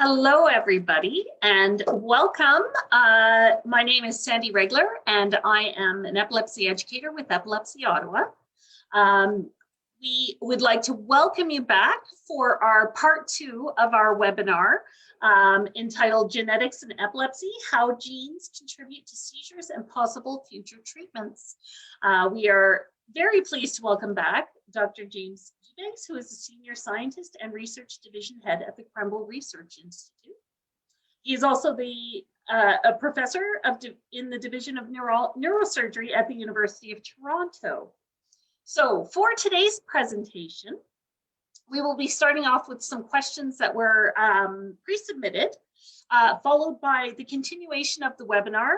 Hello, everybody, and welcome. My name is Sandy Regler, and I am an epilepsy educator with Epilepsy Ottawa. We would like to welcome you back for our part 2 of our webinar entitled Genetics and Epilepsy, How Genes Contribute to Seizures and Possible Future Treatments. We are very pleased to welcome back Dr. James Eubanks, who is a senior scientist and research division head at the Krembil Research Institute. He is also a professor in the Division of Neurosurgery at the University of Toronto. So for today's presentation, we will be starting off with some questions that were pre-submitted, followed by the continuation of the webinar,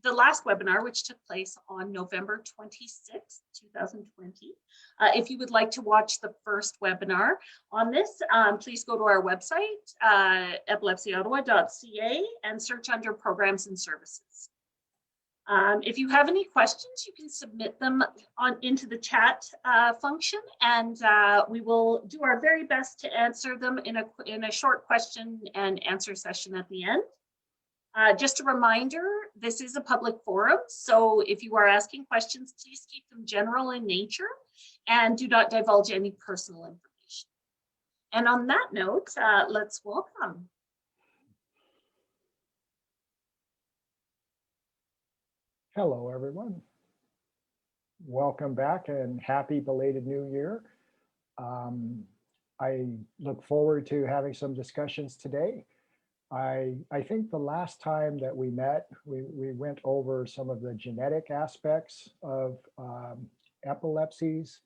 the last webinar, which took place on November 26, 2020. If you would like to watch the first webinar on this, please go to our website, epilepsyottawa.ca, and search under Programs and Services. If you have any questions, you can submit them into the chat function, and we will do our very best to answer them in a short question and answer session at the end. Just a reminder, this is a public forum, so if you are asking questions, please keep them general in nature and do not divulge any personal information. And on that note, let's welcome. Hello, everyone. Welcome back and happy belated New Year. I look forward to having some discussions today. I think the last time that we met, we went over some of the genetic aspects of epilepsies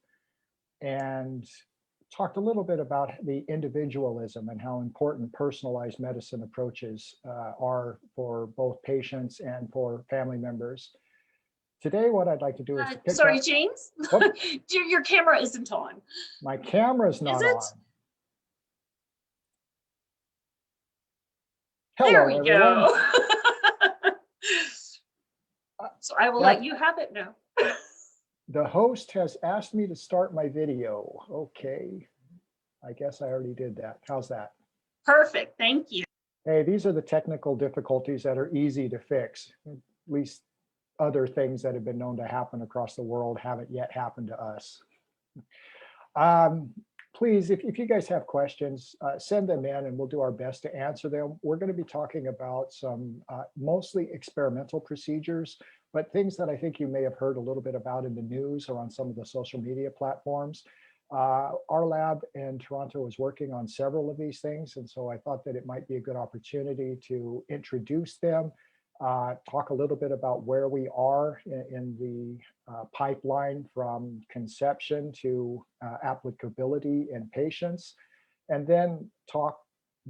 and talked a little bit about the individualism and how important personalized medicine approaches are for both patients and for family members. Today, what I'd like to do is sorry, James, your camera isn't on. My camera's not on. Hello, there we everyone. go. So I will let you have it now. The host has asked me to start my video. Okay, I guess I already did that. How's that? Perfect, thank you. Hey, these are the technical difficulties that are easy to fix. At least other things that have been known to happen across the world haven't yet happened to us. Please, if you guys have questions, send them in and we'll do our best to answer them. We're going to be talking about some mostly experimental procedures, but things that I think you may have heard a little bit about in the news or on some of the social media platforms. Our lab in Toronto is working on several of these things, and so I thought that it might be a good opportunity to introduce them, talk a little bit about where we are in the pipeline from conception to applicability in patients, and then talk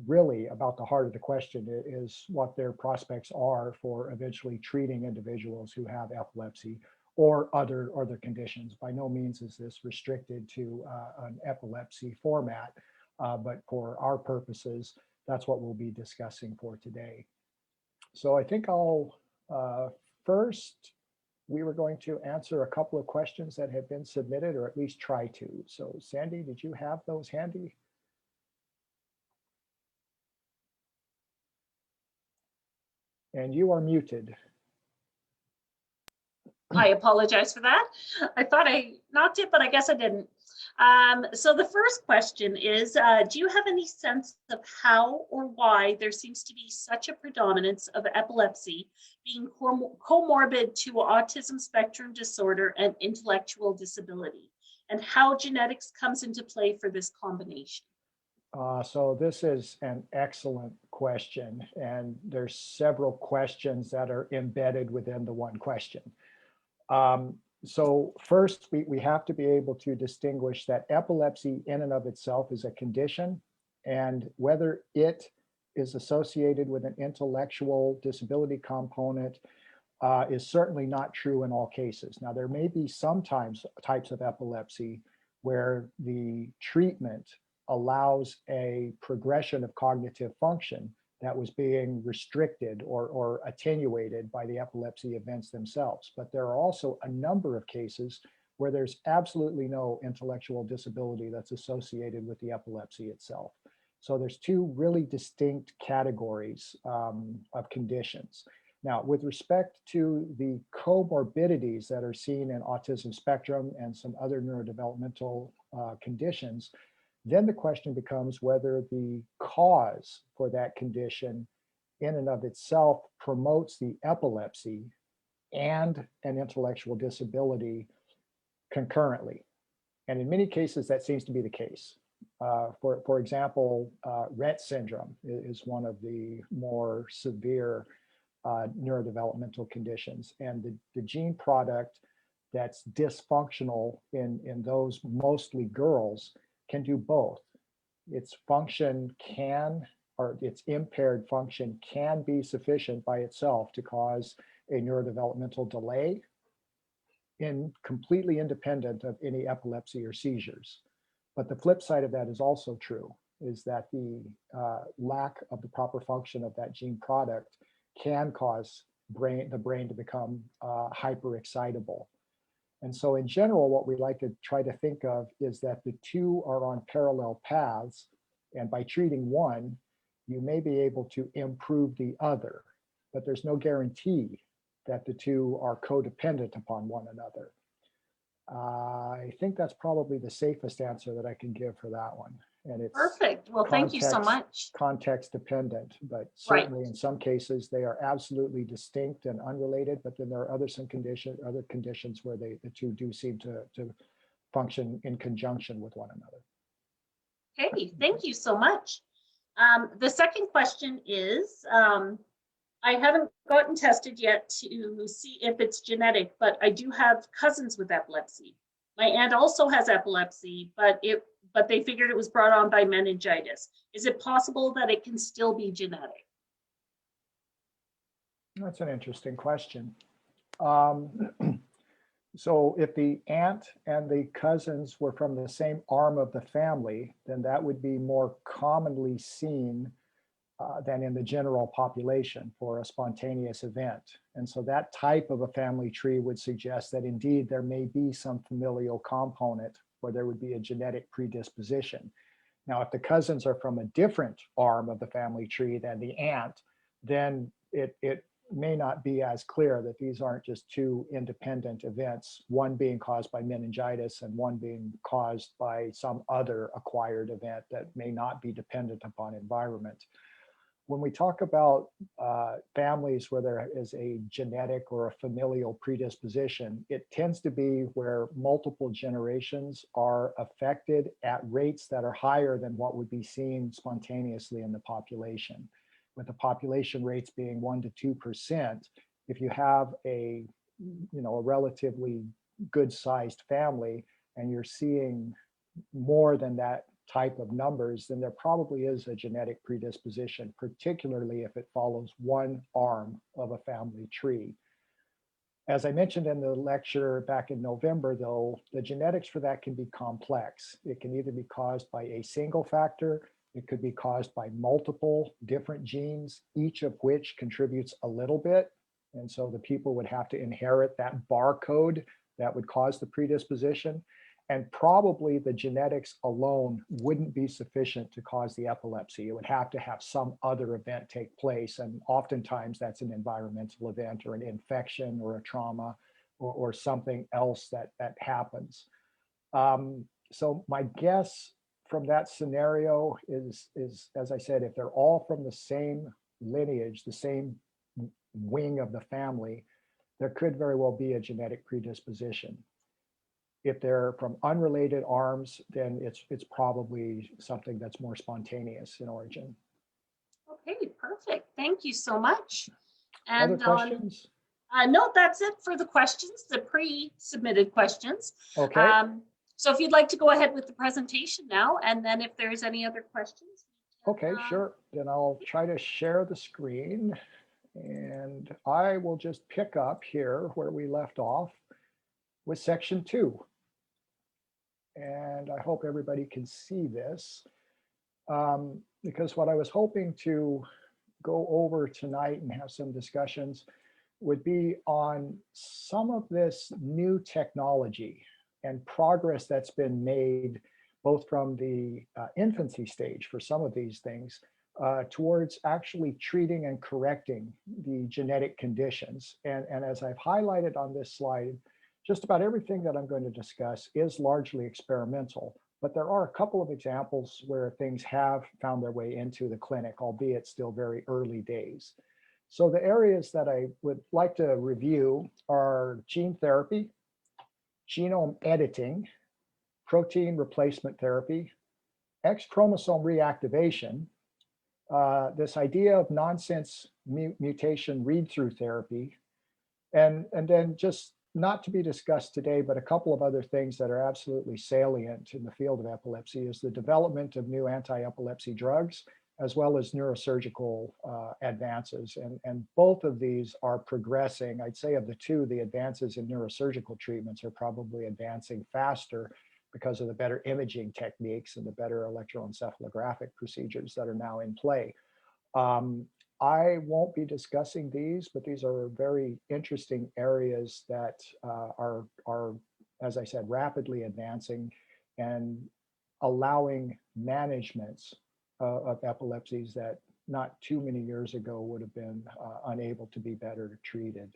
really about the heart of the question is what their prospects are for eventually treating individuals who have epilepsy or other conditions. By no means is this restricted to an epilepsy format, but for our purposes, that's what we'll be discussing for today. So I think first, we were going to answer a couple of questions that have been submitted, or at least try to. So Sandy, did you have those handy? And you are muted. I apologize for that. I thought I knocked it, but I guess I didn't. So the first question is, do you have any sense of how or why there seems to be such a predominance of epilepsy being comorbid to autism spectrum disorder and intellectual disability, and how genetics comes into play for this combination? So this is an excellent question, and there's several questions that are embedded within the one question. So first, we have to be able to distinguish that epilepsy in and of itself is a condition, and whether it is associated with an intellectual disability component is certainly not true in all cases. Now, there may be sometimes types of epilepsy where the treatment allows a progression of cognitive function that was being restricted or attenuated by the epilepsy events themselves. But there are also a number of cases where there's absolutely no intellectual disability that's associated with the epilepsy itself. So there's two really distinct categories of conditions. Now, with respect to the comorbidities that are seen in autism spectrum and some other neurodevelopmental conditions, then the question becomes whether the cause for that condition in and of itself promotes the epilepsy and an intellectual disability concurrently. And in many cases, that seems to be the case. For example, Rett syndrome is one of the more severe neurodevelopmental conditions. And the gene product that's dysfunctional in those mostly girls can do both. Its function can, or its impaired function can be sufficient by itself to cause a neurodevelopmental delay completely independent of any epilepsy or seizures. But the flip side of that is also true, is that the lack of the proper function of that gene product can cause the brain to become hyperexcitable. And so in general, what we like to try to think of is that the two are on parallel paths, and by treating one, you may be able to improve the other, but there's no guarantee that the two are codependent upon one another. I think that's probably the safest answer that I can give for that one. And it's perfect. Well, thank you so much. Context dependent, but certainly in some cases they are absolutely distinct and unrelated. But then there are other conditions where the two do seem to function in conjunction with one another. Okay, thank you so much. The second question is, I haven't gotten tested yet to see if it's genetic, but I do have cousins with epilepsy. My aunt also has epilepsy, but they figured it was brought on by meningitis. Is it possible that it can still be genetic? That's an interesting question. So if the aunt and the cousins were from the same arm of the family, then that would be more commonly seen than in the general population for a spontaneous event. And so that type of a family tree would suggest that indeed there may be some familial component where there would be a genetic predisposition. Now, if the cousins are from a different arm of the family tree than the aunt, then it may not be as clear that these aren't just two independent events, one being caused by meningitis and one being caused by some other acquired event that may not be dependent upon environment. When we talk about families where there is a genetic or a familial predisposition, it tends to be where multiple generations are affected at rates that are higher than what would be seen spontaneously in the population. With the population rates being 1% to 2%, if you have a relatively good-sized family and you're seeing more than that type of numbers, then there probably is a genetic predisposition, particularly if it follows one arm of a family tree. As I mentioned in the lecture back in November, though, the genetics for that can be complex. It can either be caused by a single factor, it could be caused by multiple different genes, each of which contributes a little bit. And so the people would have to inherit that barcode that would cause the predisposition. And probably the genetics alone wouldn't be sufficient to cause the epilepsy. It would have to have some other event take place. And oftentimes that's an environmental event or an infection or a trauma or something else that happens. So my guess from that scenario is, as I said, if they're all from the same lineage, the same wing of the family, there could very well be a genetic predisposition. If they're from unrelated arms, then it's probably something that's more spontaneous in origin. Okay, perfect. Thank you so much. And other questions? No, that's it for the questions, the pre-submitted questions. Okay. So if you'd like to go ahead with the presentation now, and then if there's any other questions. Okay, sure. Then I'll try to share the screen and I will just pick up here where we left off with section 2. And I hope everybody can see this because what I was hoping to go over tonight and have some discussions would be on some of this new technology and progress that's been made both from the infancy stage for some of these things towards actually treating and correcting the genetic conditions. And as I've highlighted on this slide, just about everything that I'm going to discuss is largely experimental, but there are a couple of examples where things have found their way into the clinic, albeit still very early days. So the areas that I would like to review are gene therapy, genome editing, protein replacement therapy, X chromosome reactivation, this idea of nonsense mutation read-through therapy, and then just not to be discussed today, but a couple of other things that are absolutely salient in the field of epilepsy is the development of new anti-epilepsy drugs, as well as neurosurgical advances. And both of these are progressing. I'd say of the two, the advances in neurosurgical treatments are probably advancing faster because of the better imaging techniques and the better electroencephalographic procedures that are now in play. I won't be discussing these, but these are very interesting areas that are, as I said, rapidly advancing and allowing managements of epilepsies that not too many years ago would have been unable to be better treated.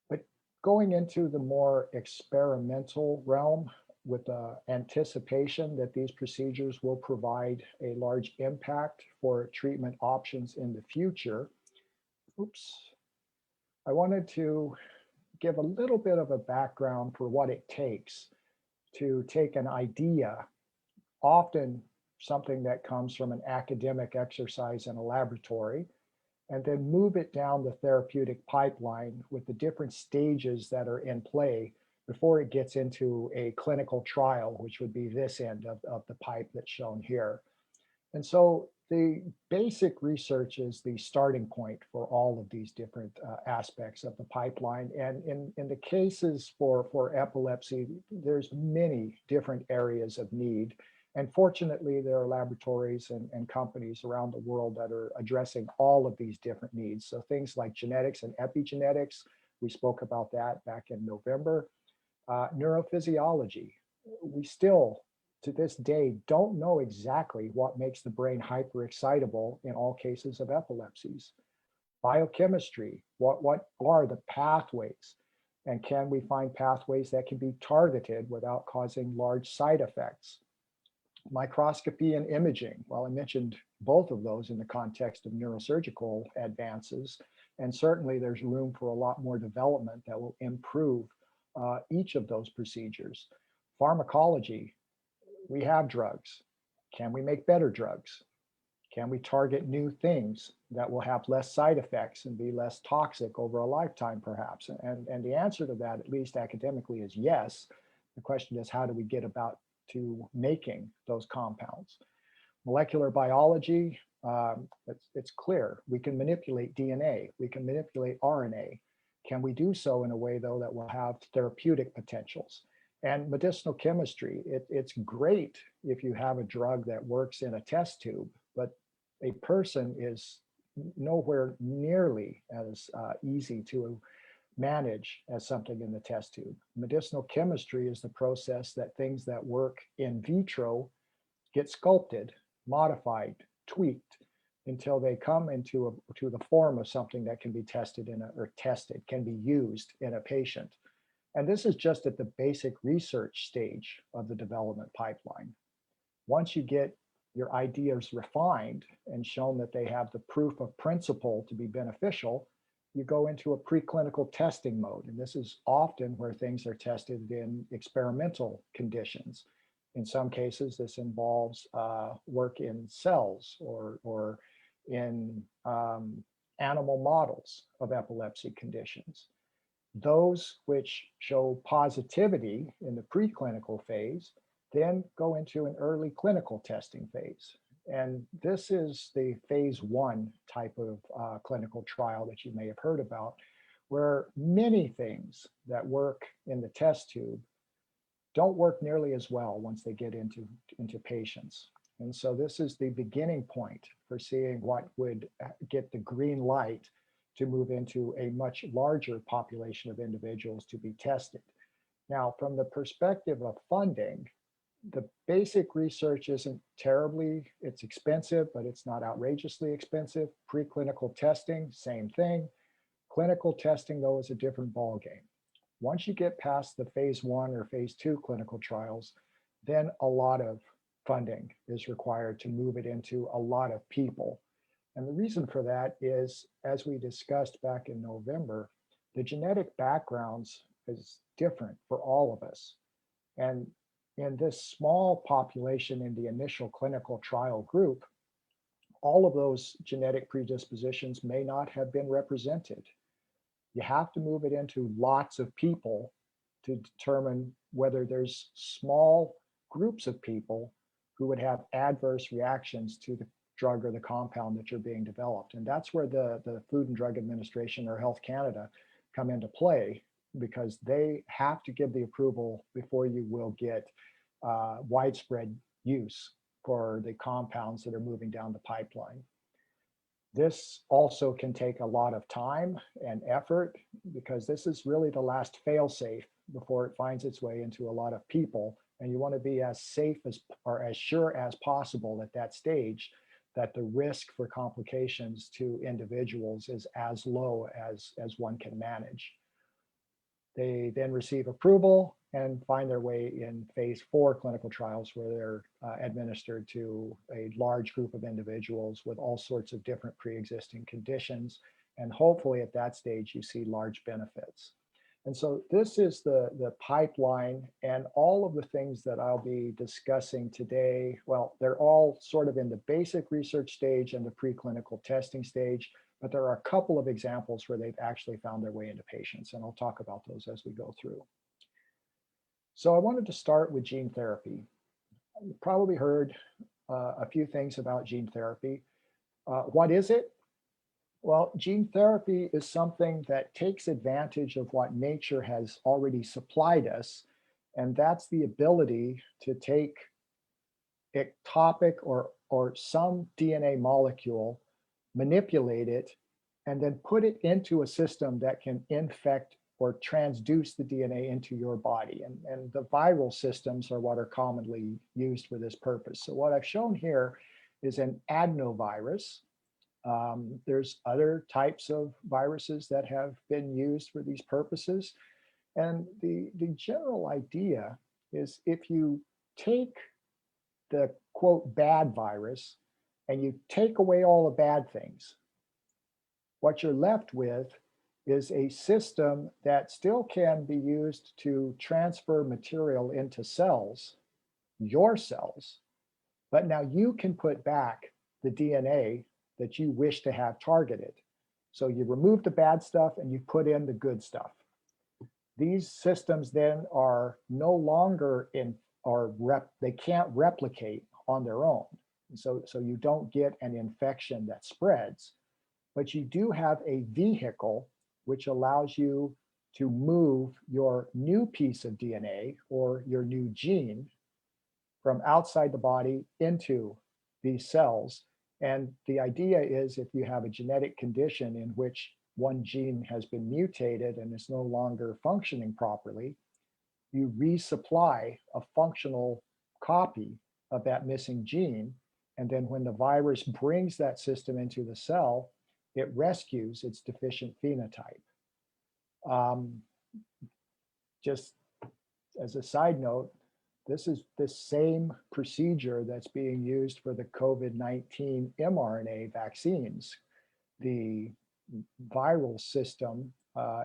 But going into the more experimental realm, with the anticipation that these procedures will provide a large impact for treatment options in the future. Oops. I wanted to give a little bit of a background for what it takes to take an idea, often something that comes from an academic exercise in a laboratory, and then move it down the therapeutic pipeline with the different stages that are in play before it gets into a clinical trial, which would be this end of the pipe that's shown here. And so the basic research is the starting point for all of these different aspects of the pipeline. And in the cases for epilepsy, there's many different areas of need. And fortunately, there are laboratories and companies around the world that are addressing all of these different needs. So things like genetics and epigenetics, we spoke about that back in November. Neurophysiology, we still, to this day, don't know exactly what makes the brain hyperexcitable in all cases of epilepsies. Biochemistry, what are the pathways? And can we find pathways that can be targeted without causing large side effects? Microscopy and imaging, well, I mentioned both of those in the context of neurosurgical advances, and certainly there's room for a lot more development that will improve each of those procedures. Pharmacology, we have drugs. Can we make better drugs? Can we target new things that will have less side effects and be less toxic over a lifetime, perhaps? And the answer to that, at least academically, is yes. The question is, how do we get about to making those compounds? Molecular biology, it's clear. We can manipulate DNA. We can manipulate RNA. Can we do so in a way, though, that will have therapeutic potentials? And medicinal chemistry, it's great if you have a drug that works in a test tube, but a person is nowhere nearly as easy to manage as something in the test tube. Medicinal chemistry is the process that things that work in vitro get sculpted, modified, tweaked, until they come to the form of something that can be tested can be used in a patient. And this is just at the basic research stage of the development pipeline. Once you get your ideas refined and shown that they have the proof of principle to be beneficial, you go into a preclinical testing mode. And this is often where things are tested in experimental conditions. In some cases, this involves work in cells or in animal models of epilepsy conditions. Those which show positivity in the preclinical phase then go into an early clinical testing phase. And this is the phase 1 type of clinical trial that you may have heard about, where many things that work in the test tube don't work nearly as well once they get into patients. And so this is the beginning point for seeing what would get the green light to move into a much larger population of individuals to be tested. Now, from the perspective of funding, The basic research isn't terribly, it's expensive, but it's not outrageously expensive. Preclinical testing, same thing. Clinical testing, though, is a different ballgame. Once you get past the phase 1 or phase 2 clinical trials, then a lot of funding is required to move it into a lot of people. And the reason for that is, as we discussed back in November, the genetic backgrounds is different for all of us. And in this small population in the initial clinical trial group, all of those genetic predispositions may not have been represented. You have to move it into lots of people to determine whether there's small groups of people who would have adverse reactions to the drug or the compound that you're being developed. And that's where the Food and Drug Administration or Health Canada come into play, because they have to give the approval before you will get widespread use for the compounds that are moving down the pipeline. This also can take a lot of time and effort, because this is really the last fail-safe before it finds its way into a lot of people. And you want to be as safe as, or as sure as possible at that stage, that the risk for complications to individuals is as low as one can manage. They then receive approval and find their way in phase 4 clinical trials, where they're administered to a large group of individuals with all sorts of different pre-existing conditions. And hopefully at that stage, you see large benefits. And so this is the pipeline, and all of the things that I'll be discussing today, well, they're all sort of in the basic research stage and the preclinical testing stage, but there are a couple of examples where they've actually found their way into patients, and I'll talk about those as we go through. So I wanted to start with gene therapy. You've probably heard a few things about gene therapy. What is it? Well, gene therapy is something that takes advantage of what nature has already supplied us, and that's the ability to take ectopic or some DNA molecule, manipulate it, and then put it into a system that can infect or transduce the DNA into your body. And the viral systems are what are commonly used for this purpose. So what I've shown here is an adenovirus. There's other types of viruses that have been used for these purposes. And the general idea is, if you take the quote bad virus and you take away all the bad things, what you're left with is a system that still can be used to transfer material into cells, your cells, but now you can put back the DNA that you wish to have targeted. So you remove the bad stuff and you put in the good stuff. These systems then are no longer they can't replicate on their own. So you don't get an infection that spreads, but you do have a vehicle which allows you to move your new piece of DNA or your new gene from outside the body into these cells. And the idea is, if you have a genetic condition in which one gene has been mutated and is no longer functioning properly, you resupply a functional copy of that missing gene. And then when the virus brings that system into the cell, it rescues its deficient phenotype. Just as a side note, this is the same procedure that's being used for the COVID-19 mRNA vaccines. The viral system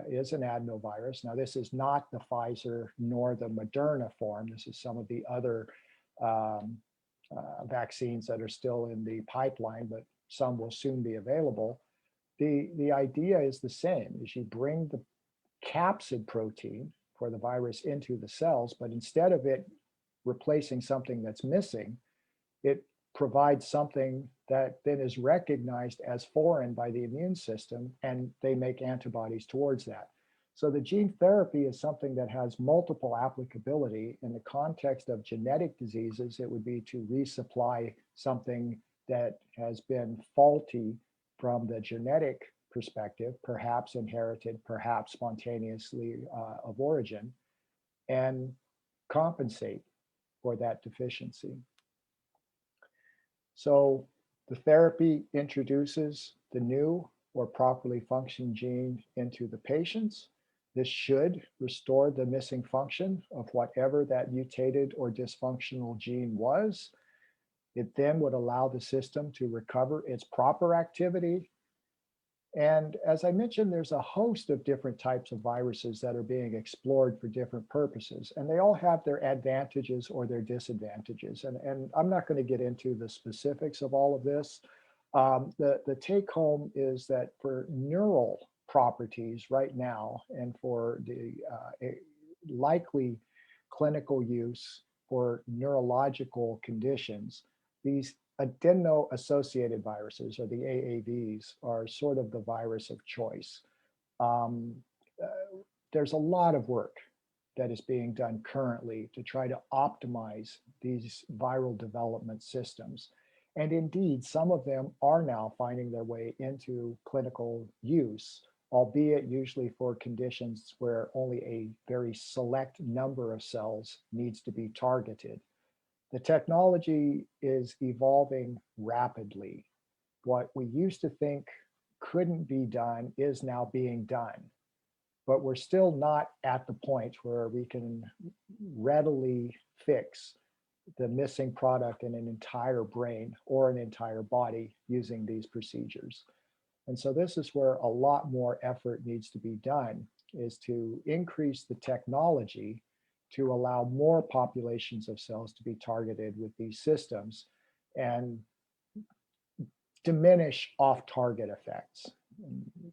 is an adenovirus. Now, this is not the Pfizer nor the Moderna form. This is some of the other vaccines that are still in the pipeline, but some will soon be available. The idea is the same, is you bring the capsid protein for the virus into the cells, but instead of it replacing something that's missing, it provides something that then is recognized as foreign by the immune system, and they make antibodies towards that. So the gene therapy is something that has multiple applicability. In the context of genetic diseases, it would be to resupply something that has been faulty from the genetic perspective, perhaps inherited, perhaps spontaneously of origin, and compensate for that deficiency. So the therapy introduces the new or properly functioning gene into the patients. This should restore the missing function of whatever that mutated or dysfunctional gene was. It then would allow the system to recover its proper activity. And as I mentioned, there's a host of different types of viruses that are being explored for different purposes, and they all have their advantages or their disadvantages. And I'm not going to get into the specifics of all of this. The take home is that for neural properties right now, and for the likely clinical use for neurological conditions, these adeno-associated viruses, or the AAVs, are sort of the virus of choice. Um, there's a lot of work that is being done currently to try to optimize these viral development systems. And indeed, some of them are now finding their way into clinical use, albeit usually for conditions where only a very select number of cells needs to be targeted. The technology is evolving rapidly. What we used to think couldn't be done is now being done, but we're still not at the point where we can readily fix the missing product in an entire brain or an entire body using these procedures. And so this is where a lot more effort needs to be done, is to increase the technology to allow more populations of cells to be targeted with these systems and diminish off-target effects.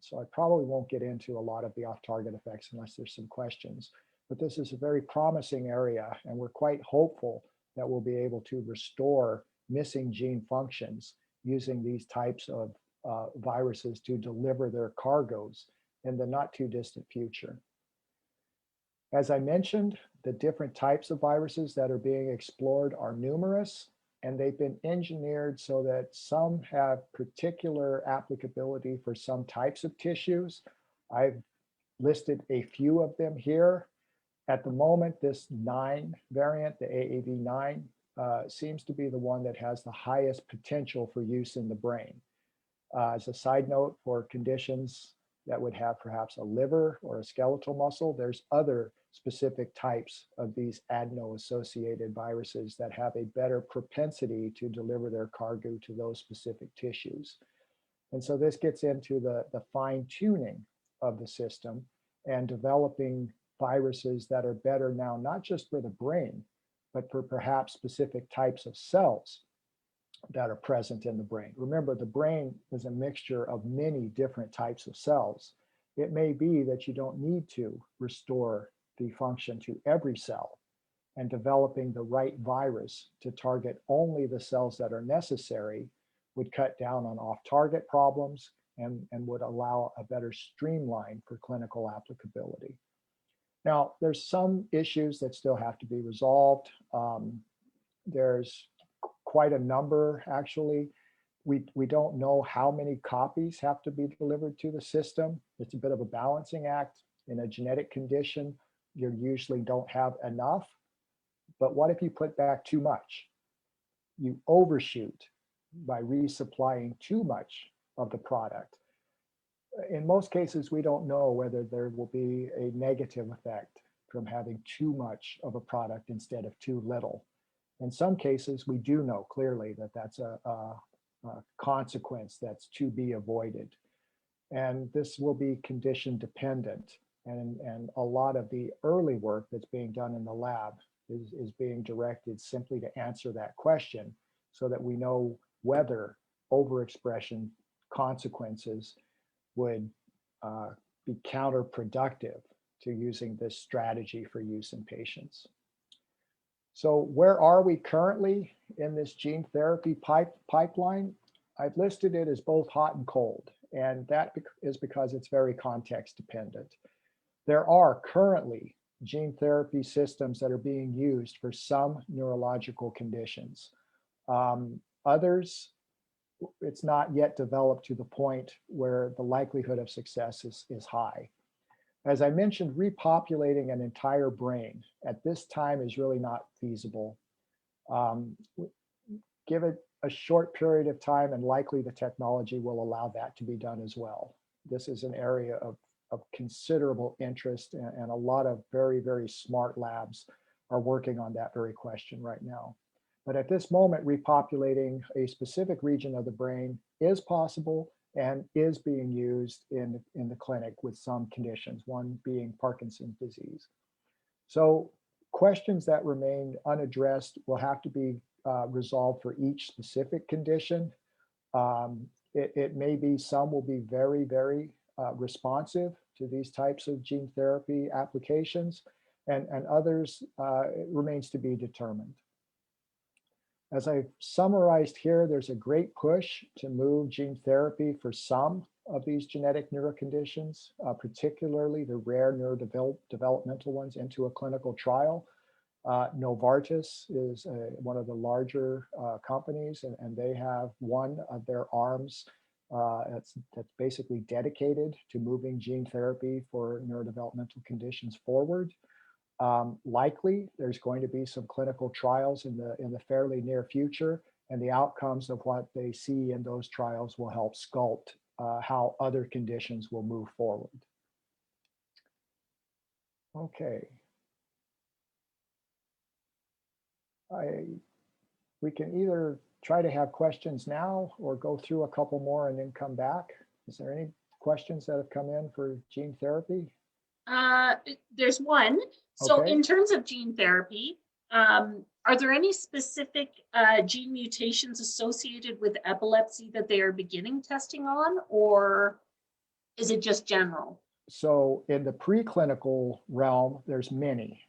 So I probably won't get into a lot of the off-target effects unless there's some questions, but this is a very promising area, and we're quite hopeful that we'll be able to restore missing gene functions using these types of viruses to deliver their cargoes in the not too distant future. As I mentioned, the different types of viruses that are being explored are numerous, and they've been engineered so that some have particular applicability for some types of tissues. I've listed a few of them here. At the moment, this 9 variant, the AAV9, seems to be the one that has the highest potential for use in the brain. As a side note, for conditions that would have perhaps a liver or a skeletal muscle, there's other specific types of these adeno-associated viruses that have a better propensity to deliver their cargo to those specific tissues. And so this gets into the fine-tuning of the system and developing viruses that are better now, not just for the brain, but for perhaps specific types of cells that are present in the brain. Remember, the brain is a mixture of many different types of cells. It may be that you don't need to restore the function to every cell, and developing the right virus to target only the cells that are necessary would cut down on off-target problems and would allow a better streamline for clinical applicability. Now, there's some issues that still have to be resolved. There's quite a number, actually. We don't know how many copies have to be delivered to the system. It's a bit of a balancing act. In a genetic condition, you usually don't have enough. But what if you put back too much? You overshoot by resupplying too much of the product. In most cases, we don't know whether there will be a negative effect from having too much of a product instead of too little. In some cases, we do know clearly that that's a consequence that's to be avoided. And this will be condition dependent. And a lot of the early work that's being done in the lab is being directed simply to answer that question, so that we know whether overexpression consequences would be counterproductive to using this strategy for use in patients. So where are we currently in this gene therapy pipeline? I've listed it as both hot and cold, and that is because it's very context dependent. There are currently gene therapy systems that are being used for some neurological conditions. Others, it's not yet developed to the point where the likelihood of success is high. As I mentioned, repopulating an entire brain at this time is really not feasible. Um, give it a short period of time and likely the technology will allow that to be done as well. This is an area of considerable interest and a lot of very, very smart labs are working on that very question right now. But at this moment, repopulating a specific region of the brain is possible and is being used in the clinic with some conditions, one being Parkinson's disease. So questions that remain unaddressed will have to be resolved for each specific condition. It may be some will be very, very responsive to these types of gene therapy applications, and others it remains to be determined. As I've summarized here, there's a great push to move gene therapy for some of these genetic neuroconditions, particularly the rare neurodevelopmental ones, into a clinical trial. Novartis is one of the larger companies, and they have one of their arms that's basically dedicated to moving gene therapy for neurodevelopmental conditions forward. Likely, there's going to be some clinical trials in the fairly near future, and the outcomes of what they see in those trials will help sculpt how other conditions will move forward. Okay. We can either try to have questions now or go through a couple more and then come back. Is there any questions that have come in for gene therapy? There's one. So Okay. in terms of gene therapy, are there any specific gene mutations associated with epilepsy that they are beginning testing on, or is it just general? So in the preclinical realm, there's many.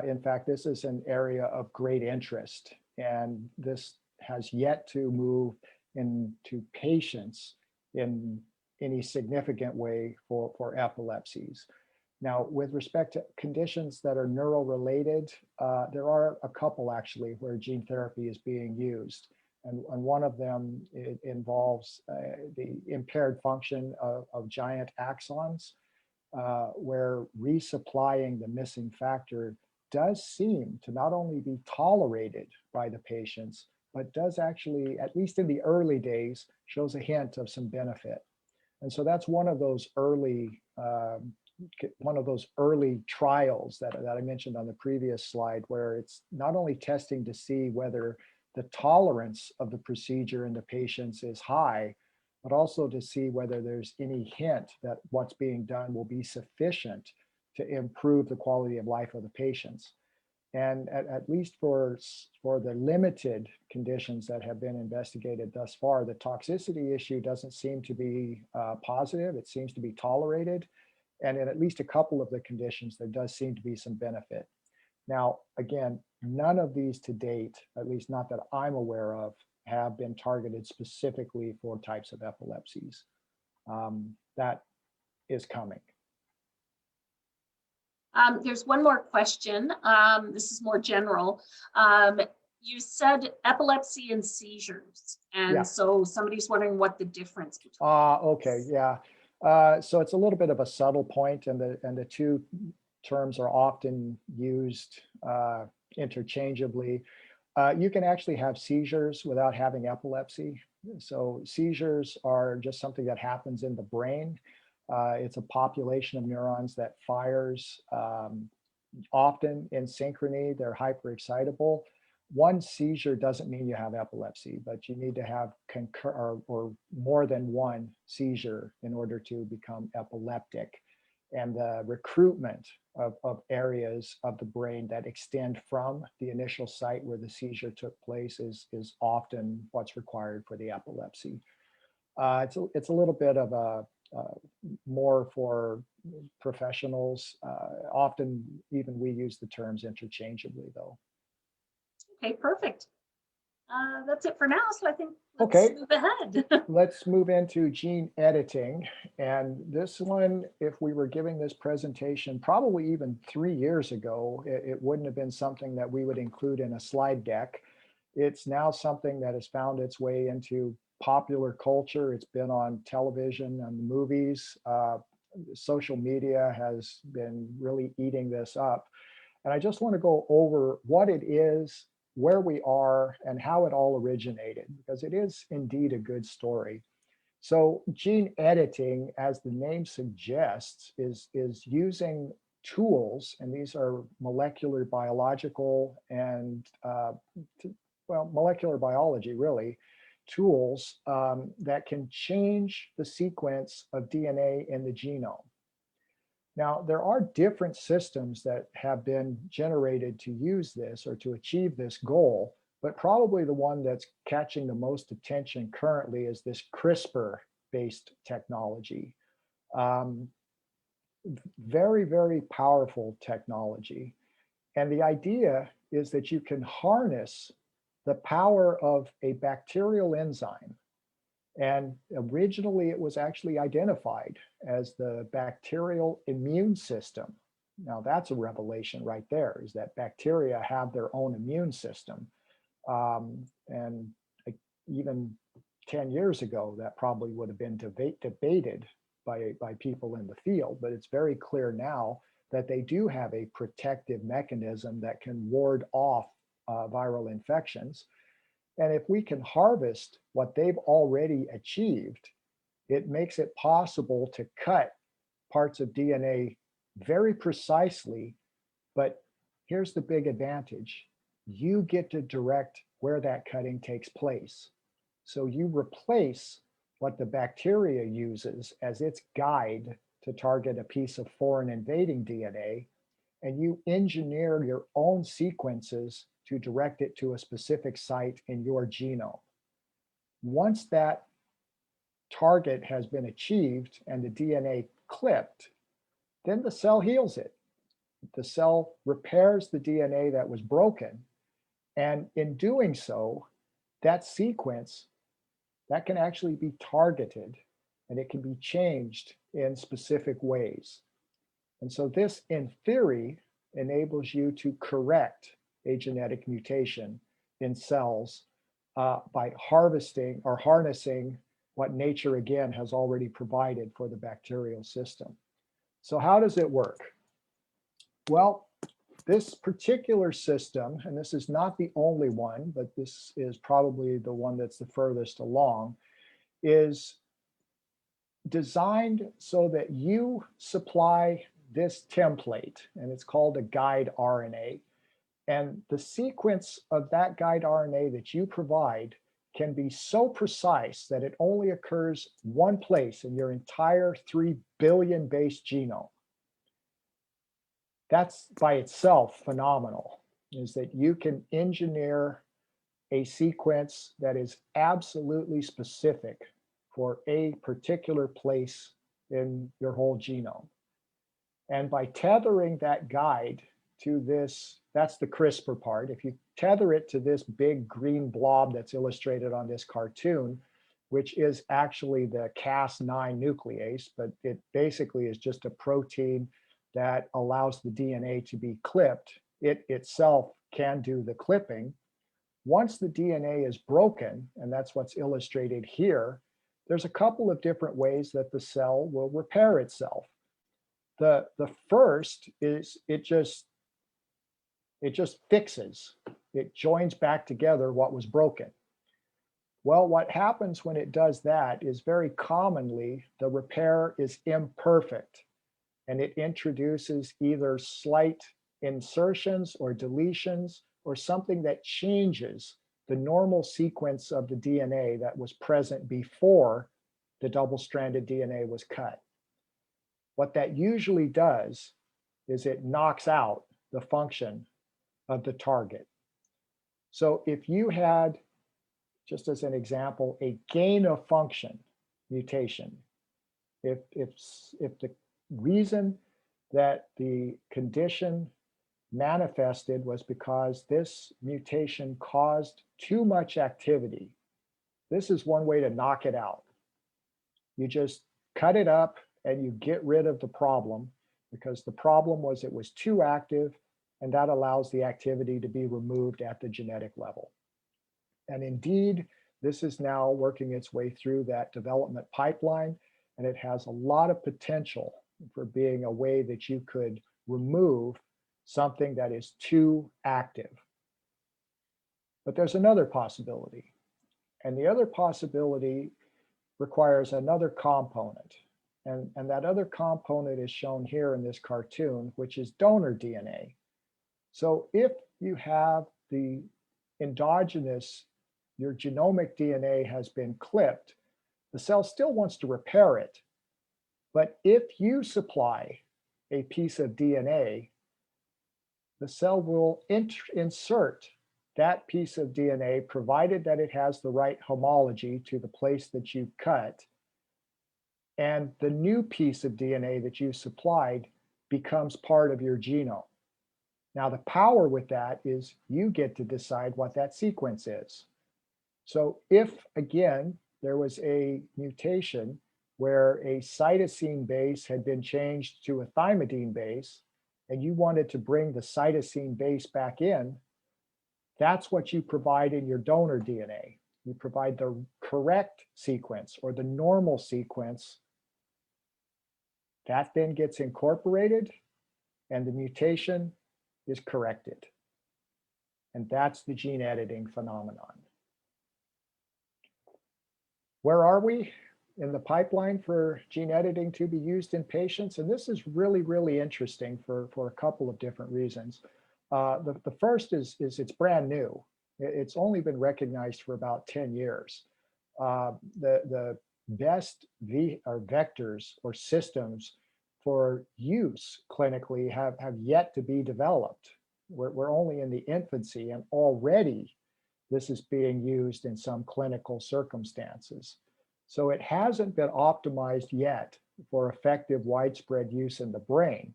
In fact, this is an area of great interest, and this has yet to move into patients in any significant way for epilepsies. Now, with respect to conditions that are neural-related, there are a couple actually where gene therapy is being used. And one of them involves the impaired function of giant axons, where resupplying the missing factor does seem to not only be tolerated by the patients, but does actually, at least in the early days, shows a hint of some benefit. And so that's one of those early trials that I mentioned on the previous slide, where it's not only testing to see whether the tolerance of the procedure in the patients is high, but also to see whether there's any hint that what's being done will be sufficient to improve the quality of life of the patients. And at least for the limited conditions that have been investigated thus far, the toxicity issue doesn't seem to be positive. It seems to be tolerated. And in at least a couple of the conditions, there does seem to be some benefit. Now, again, none of these to date, at least not that I'm aware of, have been targeted specifically for types of epilepsies. That is coming. There's one more question. This is more general. You said epilepsy and seizures. And Yeah. so somebody's wondering what the difference between. Okay, yeah. So it's a little bit of a subtle point, and the two terms are often used interchangeably. You can actually have seizures without having epilepsy. So seizures are just something that happens in the brain. It's a population of neurons that fires often in synchrony. They're hyperexcitable. One seizure doesn't mean you have epilepsy, but you need to have or more than one seizure in order to become epileptic. And the recruitment of areas of the brain that extend from the initial site where the seizure took place is often what's required for the epilepsy. It's a little bit of a more for professionals. Often even we use the terms interchangeably though. Okay, perfect. That's it for now. So I think let's Okay. move ahead. Let's move into gene editing. And this one, if we were giving this presentation probably even 3 years ago, it wouldn't have been something that we would include in a slide deck. It's now something that has found its way into popular culture. It's been on television and movies. Social media has been really eating this up. And I just want to go over what it is, where we are and how it all originated, because it is indeed a good story. So gene editing, as the name suggests, is using tools, and these are molecular biological and, well, molecular biology really, tools that can change the sequence of DNA in the genome. Now, there are different systems that have been generated to use this or to achieve this goal, but probably the one that's catching the most attention currently is this CRISPR-based technology. Very, very powerful technology. And the idea is that you can harness the power of a bacterial enzyme. And originally it was actually identified as the bacterial immune system. Now that's a revelation right there, is that bacteria have their own immune system. And even 10 years ago, that probably would have been debated by people in the field, but it's very clear now that they do have a protective mechanism that can ward off viral infections. And if we can harvest what they've already achieved, it makes it possible to cut parts of DNA very precisely. But here's the big advantage. You get to direct where that cutting takes place. So you replace what the bacteria uses as its guide to target a piece of foreign invading DNA, and you engineer your own sequences to direct it to a specific site in your genome. Once that target has been achieved and the DNA clipped, then the cell heals it. The cell repairs the DNA that was broken. And in doing so, that sequence, that can actually be targeted and it can be changed in specific ways. And so this, in theory, enables you to correct a genetic mutation in cells by harvesting or harnessing what nature, again, has already provided for the bacterial system. So how does it work? Well, this particular system, and this is not the only one, but this is probably the one that's the furthest along, is designed so that you supply this template, and it's called a guide RNA. And the sequence of that guide RNA that you provide can be so precise that it only occurs one place in your entire 3 billion base genome. That's by itself phenomenal, is that you can engineer a sequence that is absolutely specific for a particular place in your whole genome. And by tethering that guide to this, that's the CRISPR part. If you tether it to this big green blob that's illustrated on this cartoon, which is actually the Cas9 nuclease, but it basically is just a protein that allows the DNA to be clipped. It itself can do the clipping. Once the DNA is broken, and that's what's illustrated here, there's a couple of different ways that the cell will repair itself. The first is it just fixes. It joins back together what was broken. Well, what happens when it does that is very commonly the repair is imperfect, and it introduces either slight insertions or deletions or something that changes the normal sequence of the DNA that was present before the double-stranded DNA was cut. What that usually does is it knocks out the function of the target. So if you had, just as an example, a gain of function mutation, if the reason that the condition manifested was because this mutation caused too much activity, this is one way to knock it out. You just cut it up and you get rid of the problem, because the problem was it was too active, and that allows the activity to be removed at the genetic level. And indeed, this is now working its way through that development pipeline, and it has a lot of potential for being a way that you could remove something that is too active. But there's another possibility. And the other possibility requires another component. And that other component is shown here in this cartoon, which is donor DNA. So if you have the endogenous, your genomic DNA has been clipped, the cell still wants to repair it. But if you supply a piece of DNA, the cell will insert that piece of DNA, provided that it has the right homology to the place that you've cut. And the new piece of DNA that you supplied becomes part of your genome. Now, the power with that is you get to decide what that sequence is. So if, again, there was a mutation where a cytosine base had been changed to a thymidine base, and you wanted to bring the cytosine base back in, that's what you provide in your donor DNA. You provide the correct sequence or the normal sequence. That then gets incorporated and the mutation is corrected. And that's the gene editing phenomenon. Where are we in the pipeline for gene editing to be used in patients? And this is really, really interesting for a couple of different reasons. The first is it's brand new. It's only been recognized for about 10 years. The best vectors or systems for use clinically have yet to be developed. We're only in the infancy, and already this is being used in some clinical circumstances. So it hasn't been optimized yet for effective widespread use in the brain,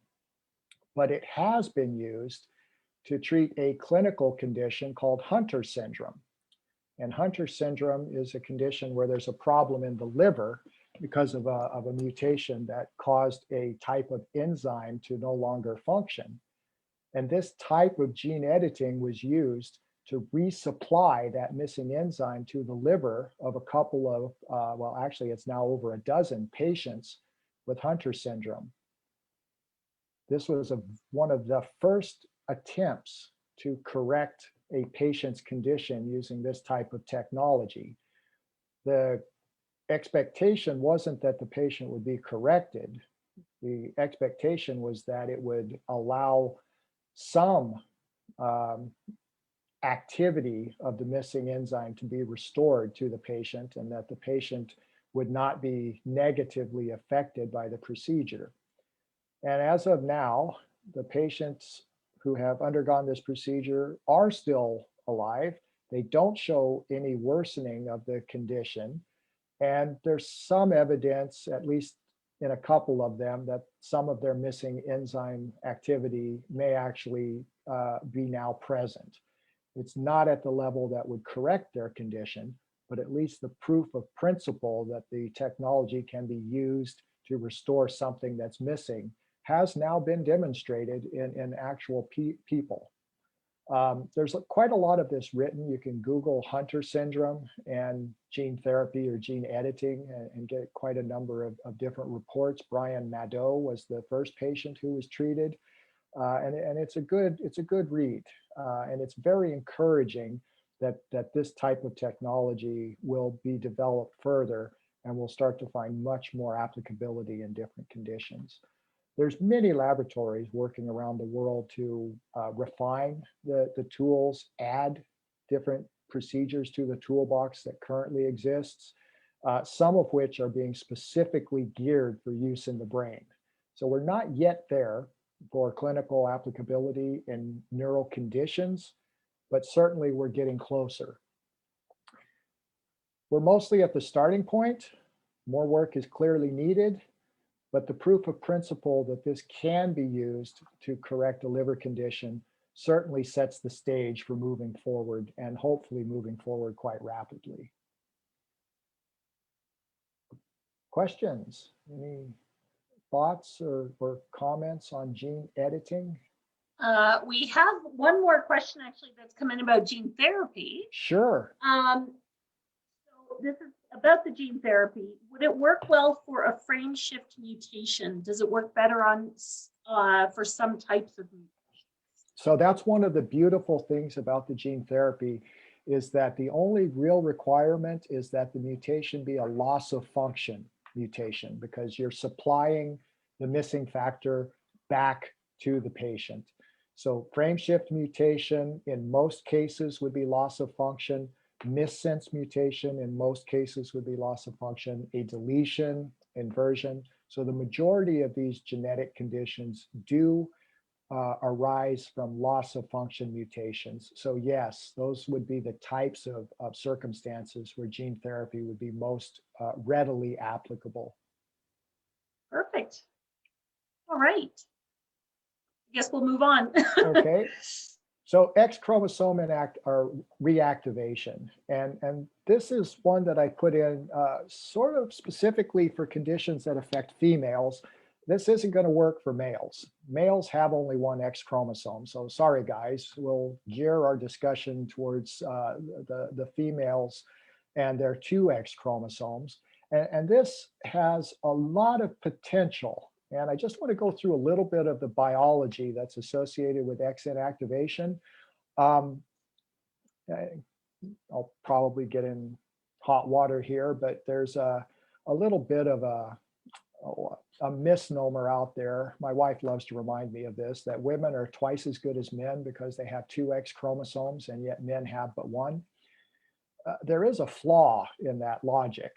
but it has been used to treat a clinical condition called Hunter syndrome. And Hunter syndrome is a condition where there's a problem in the liver because of a mutation that caused a type of enzyme to no longer function. And this type of gene editing was used to resupply that missing enzyme to the liver of a couple of, well, actually it's now over a dozen patients with Hunter syndrome. This was one of the first attempts to correct a patient's condition using this type of technology. The expectation wasn't that the patient would be corrected. The expectation was that it would allow some activity of the missing enzyme to be restored to the patient, and that the patient would not be negatively affected by the procedure. And as of now, the patients who have undergone this procedure are still alive. They don't show any worsening of the condition. And there's some evidence, at least in a couple of them, that some of their missing enzyme activity may actually be now present. It's not at the level that would correct their condition, but at least the proof of principle that the technology can be used to restore something that's missing has now been demonstrated in actual people. There's quite a lot of this written. You can Google Hunter syndrome and gene therapy or gene editing and get quite a number of different reports. Brian Nadeau was the first patient who was treated. And it's a good read. And it's very encouraging that this type of technology will be developed further, and we'll start to find much more applicability in different conditions. There's many laboratories working around the world to refine the tools, add different procedures to the toolbox that currently exists, some of which are being specifically geared for use in the brain. So we're not yet there for clinical applicability in neural conditions, but certainly we're getting closer. We're mostly at the starting point. More work is clearly needed, but the proof of principle that this can be used to correct a liver condition certainly sets the stage for moving forward, and hopefully moving forward quite rapidly. Questions? Any thoughts or comments on gene editing? We have one more question actually that's come in about gene therapy. Sure. So this is about the gene therapy. Would it work well for a frame shift mutation? Does it work better on for some types of mutations? So that's one of the beautiful things about the gene therapy is that the only real requirement is that the mutation be a loss of function mutation, because you're supplying the missing factor back to the patient. So frameshift mutation in most cases would be loss of function. Missense mutation in most cases would be loss of function. A deletion, inversion. So the majority of these genetic conditions do arise from loss of function mutations. So yes, those would be the types of circumstances where gene therapy would be most readily applicable. Perfect. All right. I guess we'll move on. Okay. So X chromosome or reactivation. And this is one that I put in sort of specifically for conditions that affect females. This isn't going to work for males. Males have only one X chromosome. So sorry, guys, we'll gear our discussion towards the females and their two X chromosomes. And this has a lot of potential. And I just want to go through a little bit of the biology that's associated with X inactivation. I'll probably get in hot water here, but there's a little bit of a misnomer out there. My wife loves to remind me of this, that women are twice as good as men because they have two X chromosomes, and yet men have but one. There is a flaw in that logic.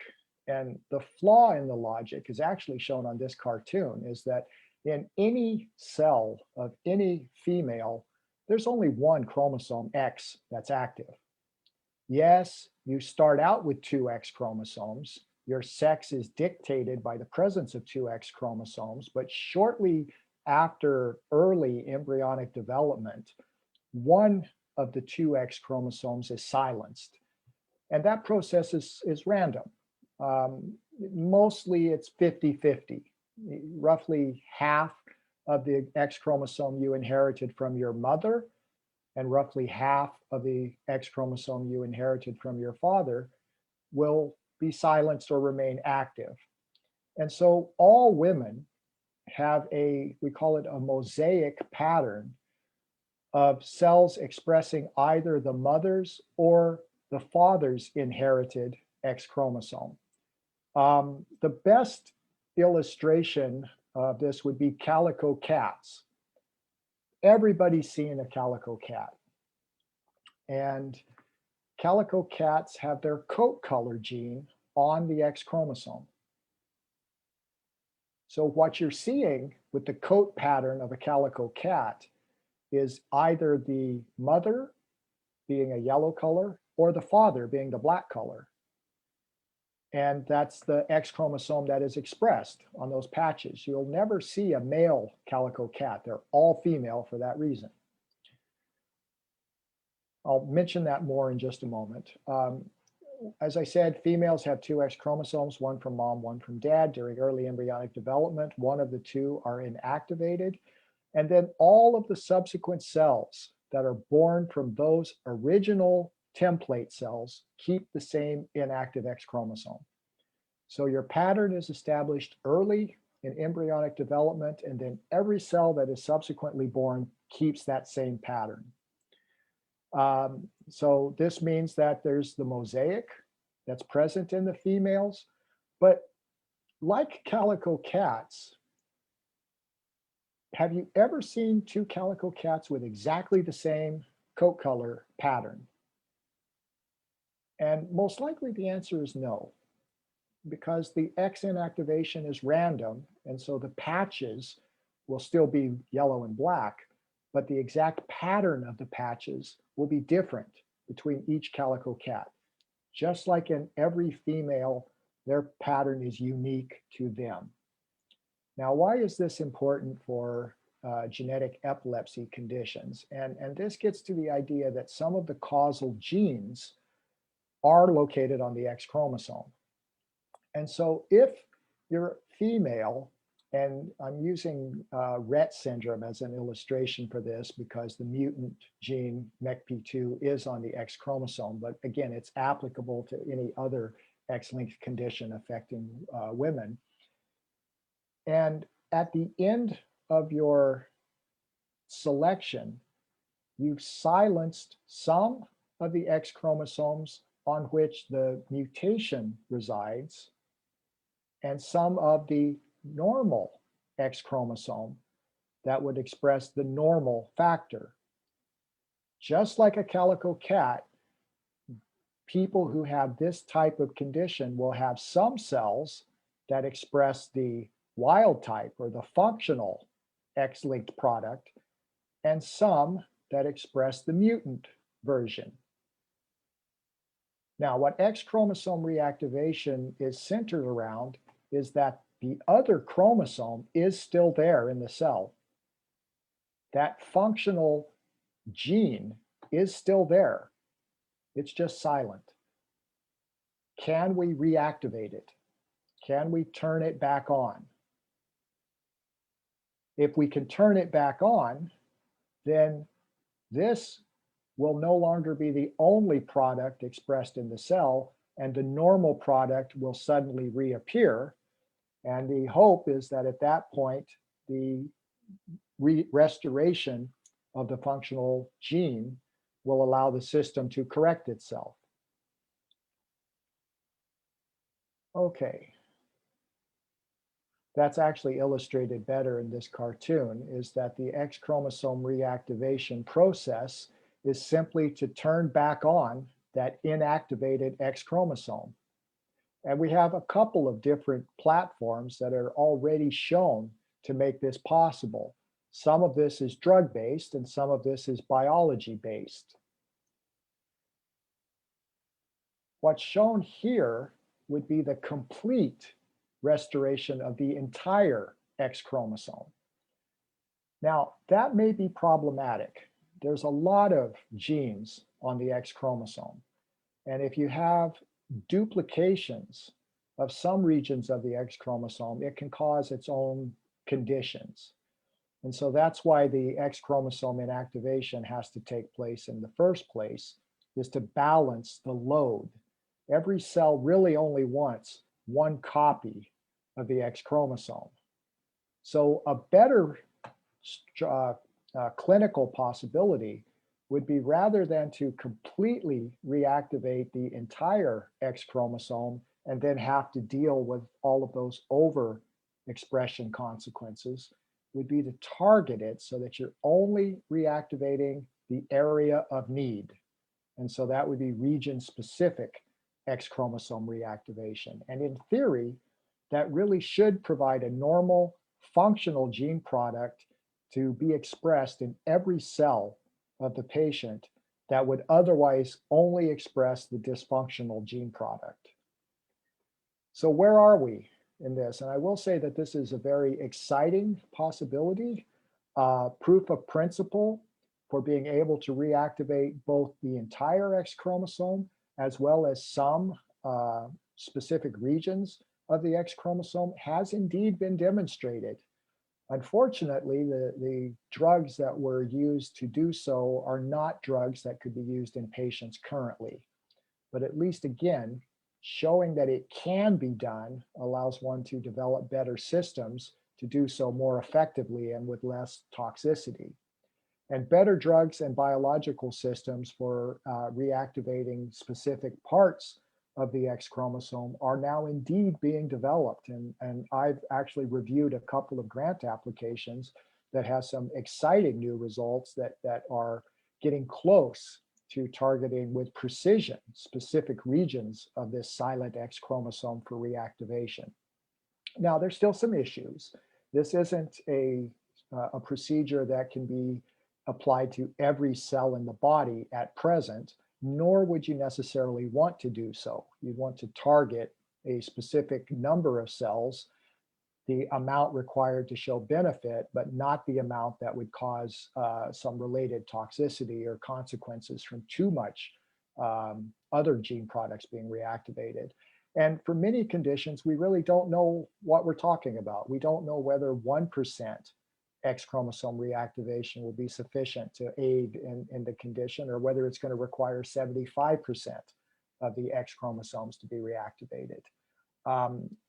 And the flaw in the logic is actually shown on this cartoon, is that in any cell of any female, there's only one chromosome X that's active. Yes, you start out with two X chromosomes. Your sex is dictated by the presence of two X chromosomes, but shortly after early embryonic development, one of the two X chromosomes is silenced. And that process is random. Mostly it's 50-50. Roughly half of the X chromosome you inherited from your mother, and roughly half of the X chromosome you inherited from your father will be silenced or remain active. And so all women have we call it a mosaic pattern of cells expressing either the mother's or the father's inherited X chromosome. The best illustration of this would be calico cats. Everybody's seen a calico cat. And calico cats have their coat color gene on the X chromosome. So what you're seeing with the coat pattern of a calico cat is either the mother being a yellow color or the father being the black color. And that's the X chromosome that is expressed on those patches. You'll never see a male calico cat. They're all female for that reason. I'll mention that more in just a moment. As I said, females have two X chromosomes, one from mom, one from dad. During early embryonic development, one of the two are inactivated. And then all of the subsequent cells that are born from those original template cells keep the same inactive X chromosome. So your pattern is established early in embryonic development, and then every cell that is subsequently born keeps that same pattern. So this means that there's the mosaic that's present in the females, but like calico cats, have you ever seen two calico cats with exactly the same coat color pattern? And most likely the answer is no, because the X inactivation is random. And so the patches will still be yellow and black, but the exact pattern of the patches will be different between each calico cat. Just like in every female, their pattern is unique to them. Now, why is this important for genetic epilepsy conditions? And this gets to the idea that some of the causal genes are located on the X chromosome. And so if you're female, and I'm using Rett syndrome as an illustration for this because the mutant gene MECP2 is on the X chromosome, but again, it's applicable to any other X-linked condition affecting women. And at the end of your selection, you've silenced some of the X chromosomes on which the mutation resides, and some of the normal X chromosome that would express the normal factor. Just like a calico cat, people who have this type of condition will have some cells that express the wild type or the functional X-linked product, and some that express the mutant version. Now, what X chromosome reactivation is centered around is that the other chromosome is still there in the cell. That functional gene is still there. It's just silent. Can we reactivate it? Can we turn it back on? If we can turn it back on, then this will no longer be the only product expressed in the cell, and the normal product will suddenly reappear. And the hope is that at that point, the restoration of the functional gene will allow the system to correct itself. Okay. That's actually illustrated better in this cartoon, is that the X chromosome reactivation process is simply to turn back on that inactivated X chromosome. And we have a couple of different platforms that are already shown to make this possible. Some of this is drug-based and some of this is biology-based. What's shown here would be the complete restoration of the entire X chromosome. Now, that may be problematic. There's a lot of genes on the X chromosome. And if you have duplications of some regions of the X chromosome, it can cause its own conditions. And so that's why the X chromosome inactivation has to take place in the first place, is to balance the load. Every cell really only wants one copy of the X chromosome. So a better clinical possibility would be, rather than to completely reactivate the entire X chromosome and then have to deal with all of those overexpression consequences, would be to target it so that you're only reactivating the area of need. And so that would be region-specific X chromosome reactivation. And in theory, that really should provide a normal functional gene product to be expressed in every cell of the patient that would otherwise only express the dysfunctional gene product. So where are we in this? And I will say that this is a very exciting possibility, proof of principle for being able to reactivate both the entire X chromosome as well as some specific regions of the X chromosome has indeed been demonstrated. Unfortunately, the drugs that were used to do so are not drugs that could be used in patients currently. But at least, again, showing that it can be done allows one to develop better systems to do so more effectively and with less toxicity. And better drugs and biological systems for reactivating specific parts of the X chromosome are now indeed being developed. And I've actually reviewed a couple of grant applications that have some exciting new results that are getting close to targeting with precision specific regions of this silent X chromosome for reactivation. Now, there's still some issues. This isn't a procedure that can be applied to every cell in the body at present, nor would you necessarily want to do so. You'd want to target a specific number of cells, the amount required to show benefit, but not the amount that would cause some related toxicity or consequences from too much other gene products being reactivated. And for many conditions, we really don't know what we're talking about. We don't know whether 1% X chromosome reactivation will be sufficient to aid in the condition, or whether it's going to require 75% of the X chromosomes to be reactivated.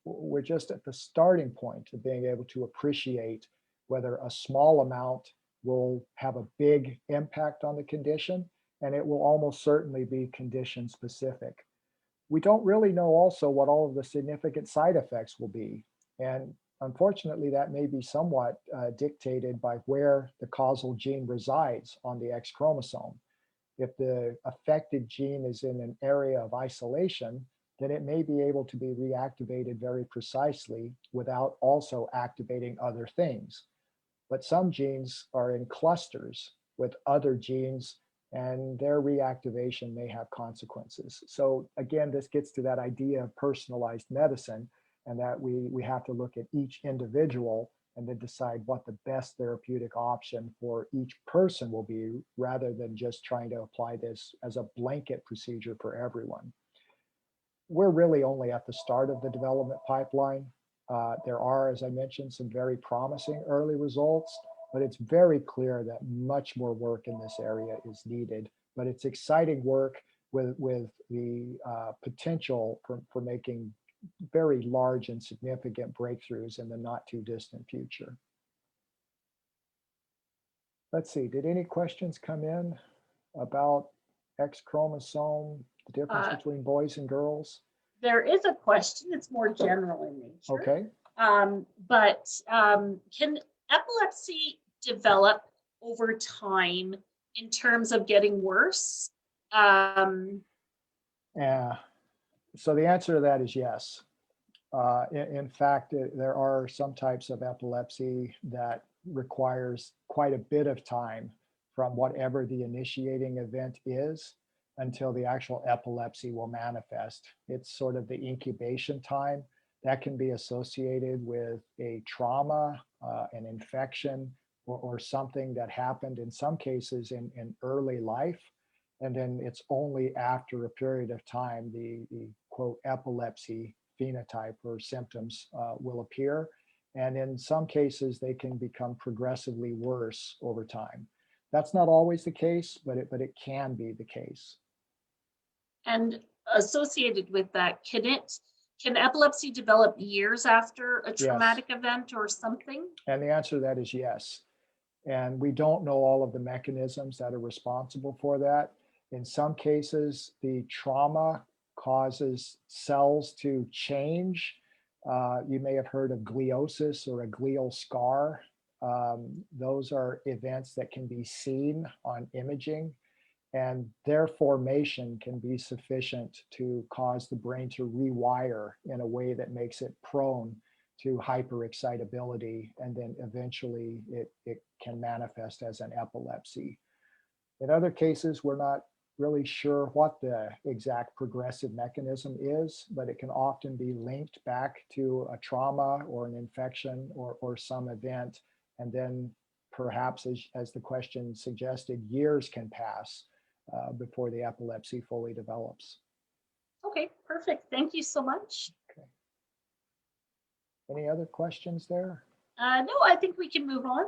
We're just at the starting point of being able to appreciate whether a small amount will have a big impact on the condition, and it will almost certainly be condition specific. We don't really know also what all of the significant side effects will be. And unfortunately, that may be somewhat dictated by where the causal gene resides on the X chromosome. If the affected gene is in an area of isolation, then it may be able to be reactivated very precisely without also activating other things. But some genes are in clusters with other genes, and their reactivation may have consequences. So again, this gets to that idea of personalized medicine, and that we have to look at each individual and then decide what the best therapeutic option for each person will be, rather than just trying to apply this as a blanket procedure for everyone. We're really only at the start of the development pipeline. There are, as I mentioned, some very promising early results, but it's very clear that much more work in this area is needed. But it's exciting work with the potential for making very large and significant breakthroughs in the not too distant future. Let's see, did any questions come in about X chromosome, the difference between boys and girls? There is a question, it's more general in nature. Okay. Can epilepsy develop over time in terms of getting worse? Yeah. So the answer to that is yes. In fact, there are some types of epilepsy that requires quite a bit of time from whatever the initiating event is until the actual epilepsy will manifest. It's sort of the incubation time that can be associated with a trauma, an infection, or something that happened in some cases in early life. And then it's only after a period of time the quote epilepsy phenotype or symptoms will appear. And in some cases, they can become progressively worse over time. That's not always the case, but it can be the case. And associated with that, can epilepsy develop years after a traumatic event or something? And the answer to that is yes. And we don't know all of the mechanisms that are responsible for that. In some cases, the trauma causes cells to change. You may have heard of gliosis or a glial scar. Those are events that can be seen on imaging, and their formation can be sufficient to cause the brain to rewire in a way that makes it prone to hyperexcitability, and then eventually it can manifest as an epilepsy. In other cases, we're not really sure what the exact progressive mechanism is, but it can often be linked back to a trauma or an infection or some event. And then perhaps, as the question suggested, years can pass before the epilepsy fully develops. Okay, perfect. Thank you so much. Okay. Any other questions there? No, I think we can move on.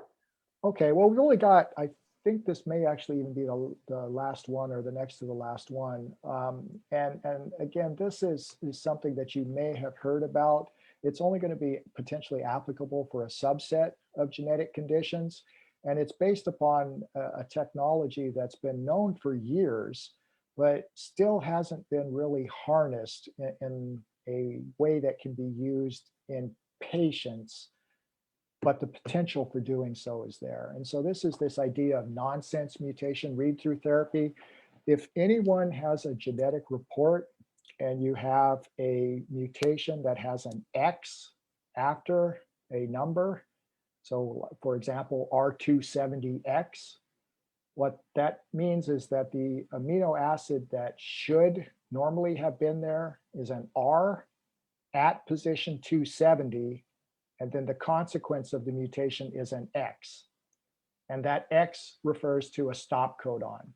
Okay, well, we've only got, I think this may actually even be the last one or the next to the last one. And again, this is something that you may have heard about. It's only going to be potentially applicable for a subset of genetic conditions. And it's based upon a technology that's been known for years, but still hasn't been really harnessed in a way that can be used in patients, but the potential for doing so is there. And so this is this idea of nonsense mutation read-through therapy. If anyone has a genetic report and you have a mutation that has an X after a number, so for example, R270X, what that means is that the amino acid that should normally have been there is an R at position 270, and then the consequence of the mutation is an X. And that X refers to a stop codon.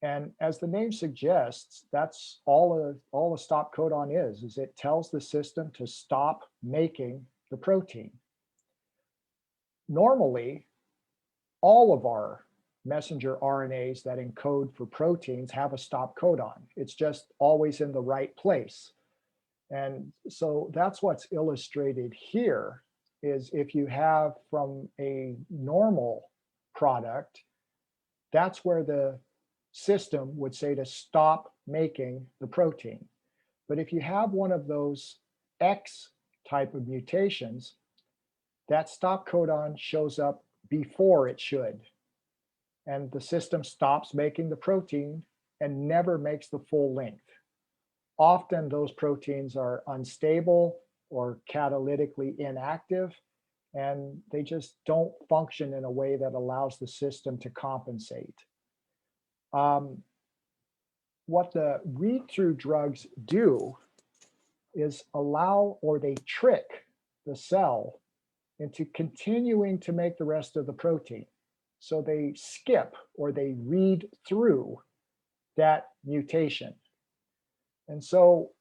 And as the name suggests, that's all a stop codon is it tells the system to stop making the protein. Normally, all of our messenger RNAs that encode for proteins have a stop codon. It's just always in the right place. And so that's what's illustrated here, is if you have from a normal product, that's where the system would say to stop making the protein. But if you have one of those X type of mutations, that stop codon shows up before it should. And the system stops making the protein and never makes the full length. Often those proteins are unstable or catalytically inactive, and they just don't function in a way that allows the system to compensate. What the read-through drugs do is allow, or they trick the cell into continuing to make the rest of the protein. So they skip or they read through that mutation. And so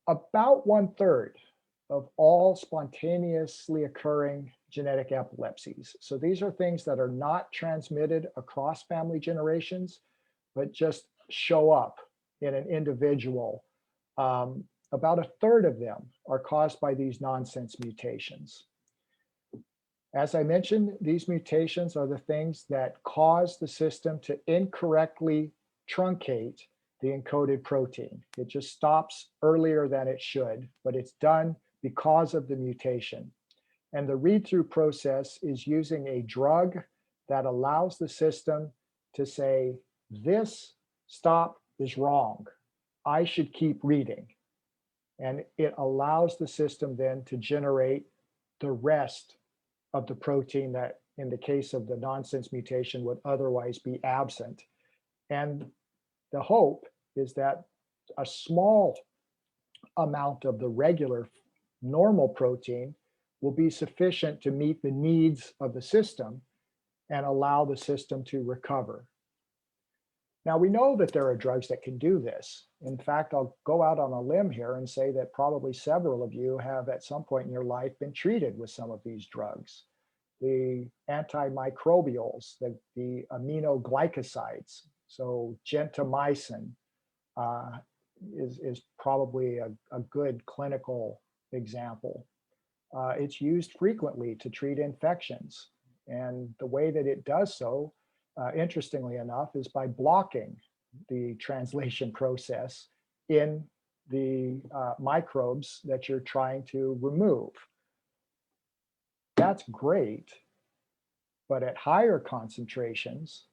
about 1/3 of all spontaneously occurring genetic epilepsies. So these are things that are not transmitted across family generations, but just show up in an individual. About 1/3 of them are caused by these nonsense mutations. As I mentioned, these mutations are the things that cause the system to incorrectly truncate the encoded protein. It just stops earlier than it should, but it's done because of the mutation. And the read-through process is using a drug that allows the system to say, this stop is wrong. I should keep reading. And it allows the system then to generate the rest of the protein that, in the case of the nonsense mutation, would otherwise be absent. And the hope is that a small amount of the regular normal protein will be sufficient to meet the needs of the system and allow the system to recover. Now, we know that there are drugs that can do this. In fact, I'll go out on a limb here and say that probably several of you have at some point in your life been treated with some of these drugs. The antimicrobials, the aminoglycosides, so gentamicin is probably a good clinical example. It's used frequently to treat infections. And the way that it does so, interestingly enough, is by blocking the translation process in the microbes that you're trying to remove. That's great, but at higher concentrations,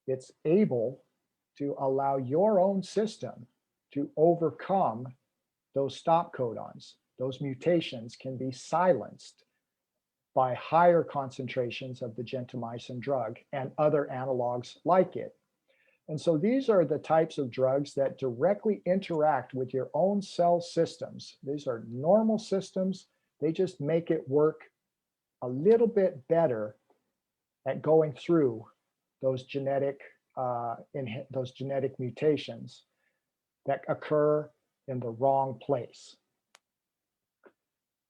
it's able to allow your own system to overcome those stop codons. Those mutations can be silenced by higher concentrations of the gentamicin drug and other analogs like it. And so these are the types of drugs that directly interact with your own cell systems. These are normal systems. They just make it work a little bit better at going through those genetic mutations that occur in the wrong place.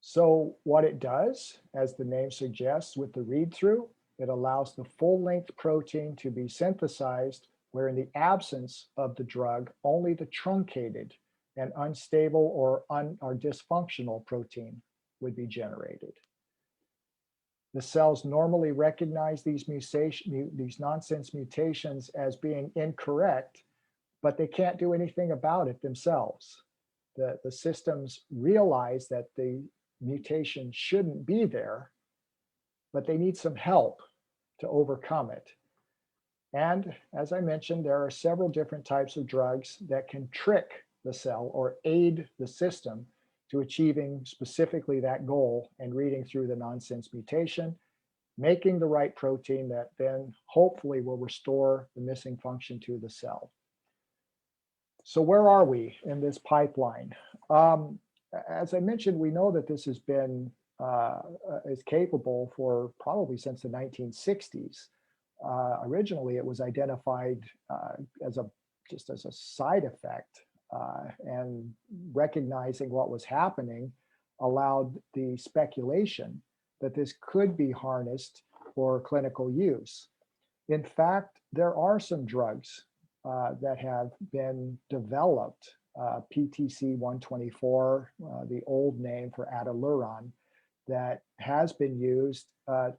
So what it does, as the name suggests with the read-through, it allows the full-length protein to be synthesized, where in the absence of the drug, only the truncated and unstable or dysfunctional protein would be generated. The cells normally recognize these nonsense mutations as being incorrect, but they can't do anything about it themselves. The systems realize that the mutation shouldn't be there, but they need some help to overcome it. And as I mentioned, there are several different types of drugs that can trick the cell or aid the system to achieving specifically that goal and reading through the nonsense mutation, making the right protein that then hopefully will restore the missing function to the cell. So where are we in this pipeline? As I mentioned, we know that this has been is capable for probably since the 1960s. Originally, it was identified just as a side effect, and recognizing what was happening allowed the speculation that this could be harnessed for clinical use. In fact, there are some drugs that have been developed, PTC 124, the old name for adaluron, that has been used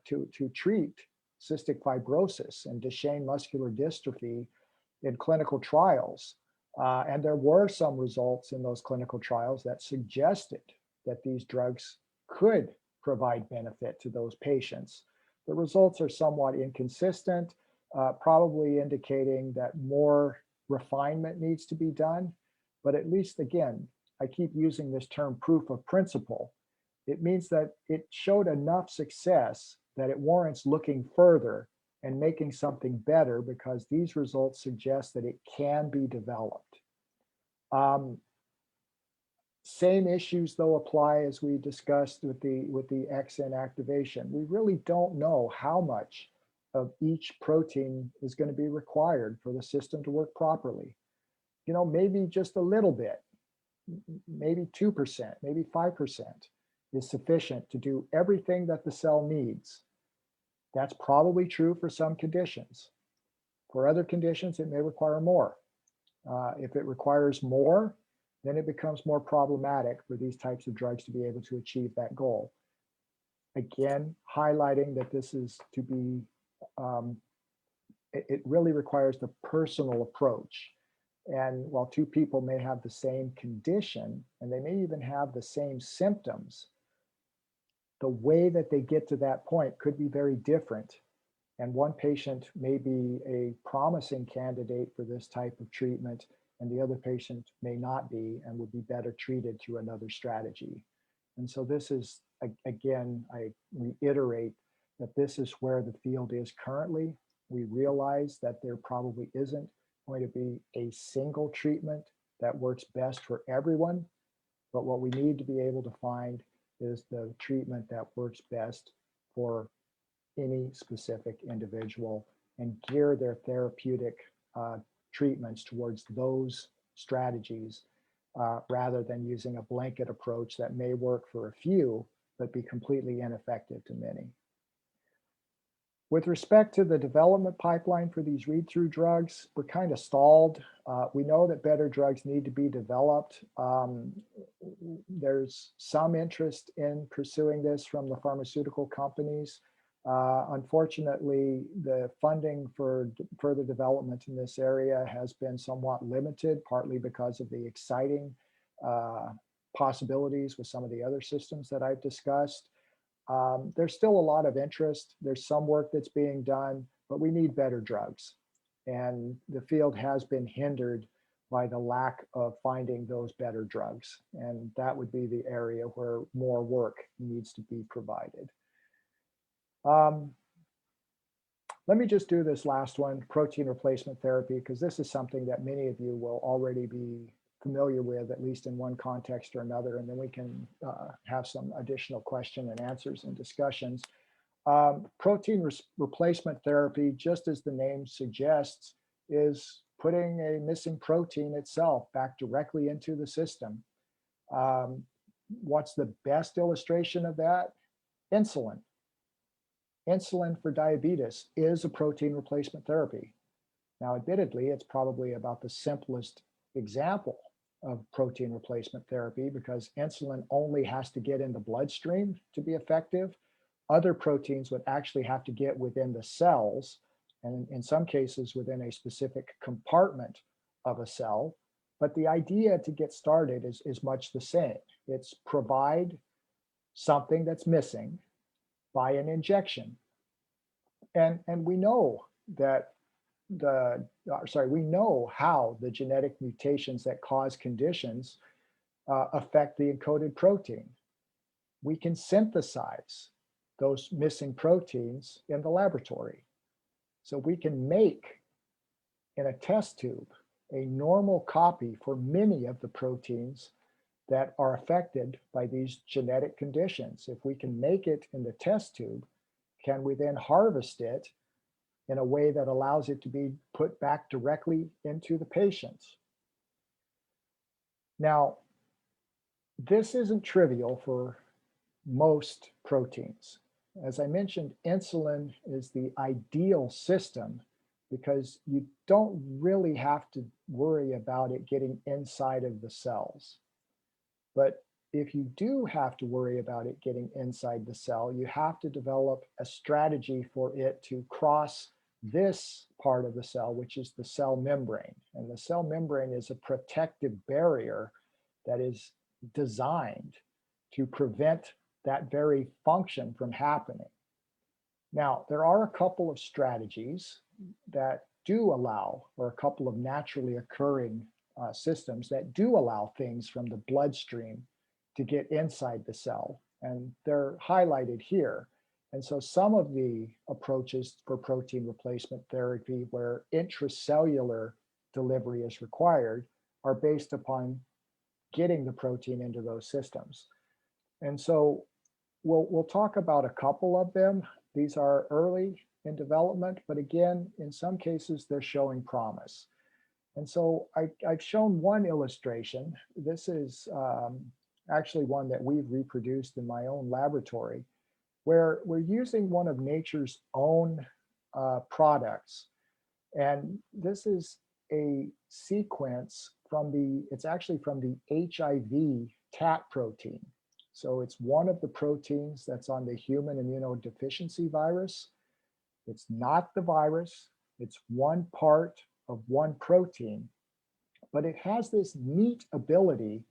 to treat cystic fibrosis and Duchenne muscular dystrophy in clinical trials. And there were some results in those clinical trials that suggested that these drugs could provide benefit to those patients. The results are somewhat inconsistent, probably indicating that more refinement needs to be done. But at least, again, I keep using this term proof of principle. It means that it showed enough success that it warrants looking further and making something better, because these results suggest that it can be developed. Same issues though apply as we discussed with the X inactivation. We really don't know how much of each protein is going to be required for the system to work properly. You know, maybe just a little bit, maybe 2%, maybe 5% is sufficient to do everything that the cell needs. That's probably true for some conditions. For other conditions, it may require more. If it requires more, then it becomes more problematic for these types of drugs to be able to achieve that goal. Again, highlighting that this is to be, it really requires the personal approach. And while two people may have the same condition, and they may even have the same symptoms, the way that they get to that point could be very different. And one patient may be a promising candidate for this type of treatment, and the other patient may not be and would be better treated through another strategy. And so this is, again, I reiterate that this is where the field is currently. We realize that there probably isn't going to be a single treatment that works best for everyone, but what we need to be able to find is the treatment that works best for any specific individual and gear their therapeutic treatments towards those strategies rather than using a blanket approach that may work for a few, but be completely ineffective to many. With respect to the development pipeline for these read-through drugs, we're kind of stalled. We know that better drugs need to be developed. There's some interest in pursuing this from the pharmaceutical companies. Unfortunately, the funding for further development in this area has been somewhat limited, partly because of the exciting possibilities with some of the other systems that I've discussed. There's still a lot of interest. There's some work that's being done, but we need better drugs. And the field has been hindered by the lack of finding those better drugs. And that would be the area where more work needs to be provided. Let me just do this last one, protein replacement therapy, because this is something that many of you will already be familiar with, at least in one context or another, and then we can have some additional question and answers and discussions. Protein replacement therapy, just as the name suggests, is putting a missing protein itself back directly into the system. What's the best illustration of that? Insulin. Insulin for diabetes is a protein replacement therapy. Now, admittedly, it's probably about the simplest example of protein replacement therapy because insulin only has to get in the bloodstream to be effective. Other proteins would actually have to get within the cells, and in some cases within a specific compartment of a cell. But the idea to get started is much the same. It's provide something that's missing by an injection. And we know that we know how the genetic mutations that cause conditions affect the encoded protein. We can synthesize those missing proteins in the laboratory. So we can make in a test tube a normal copy for many of the proteins that are affected by these genetic conditions. If we can make it in the test tube, can we then harvest it in a way that allows it to be put back directly into the patients? Now, this isn't trivial for most proteins. As I mentioned, insulin is the ideal system because you don't really have to worry about it getting inside of the cells. But if you do have to worry about it getting inside the cell, you have to develop a strategy for it to cross this part of the cell, which is the cell membrane. And the cell membrane is a protective barrier that is designed to prevent that very function from happening. Now, there are a couple of strategies that do allow, or a couple of naturally occurring systems that do allow things from the bloodstream to get inside the cell, and they're highlighted here. And so some of the approaches for protein replacement therapy where intracellular delivery is required are based upon getting the protein into those systems. And so we'll talk about a couple of them. These are early in development, but again, in some cases, they're showing promise. And so I've shown one illustration. This is actually one that we've reproduced in my own laboratory, where we're using one of nature's own products. And this is a sequence from it's actually from the HIV TAT protein. So it's one of the proteins that's on the human immunodeficiency virus. It's not the virus, it's one part of one protein, but it has this neat ability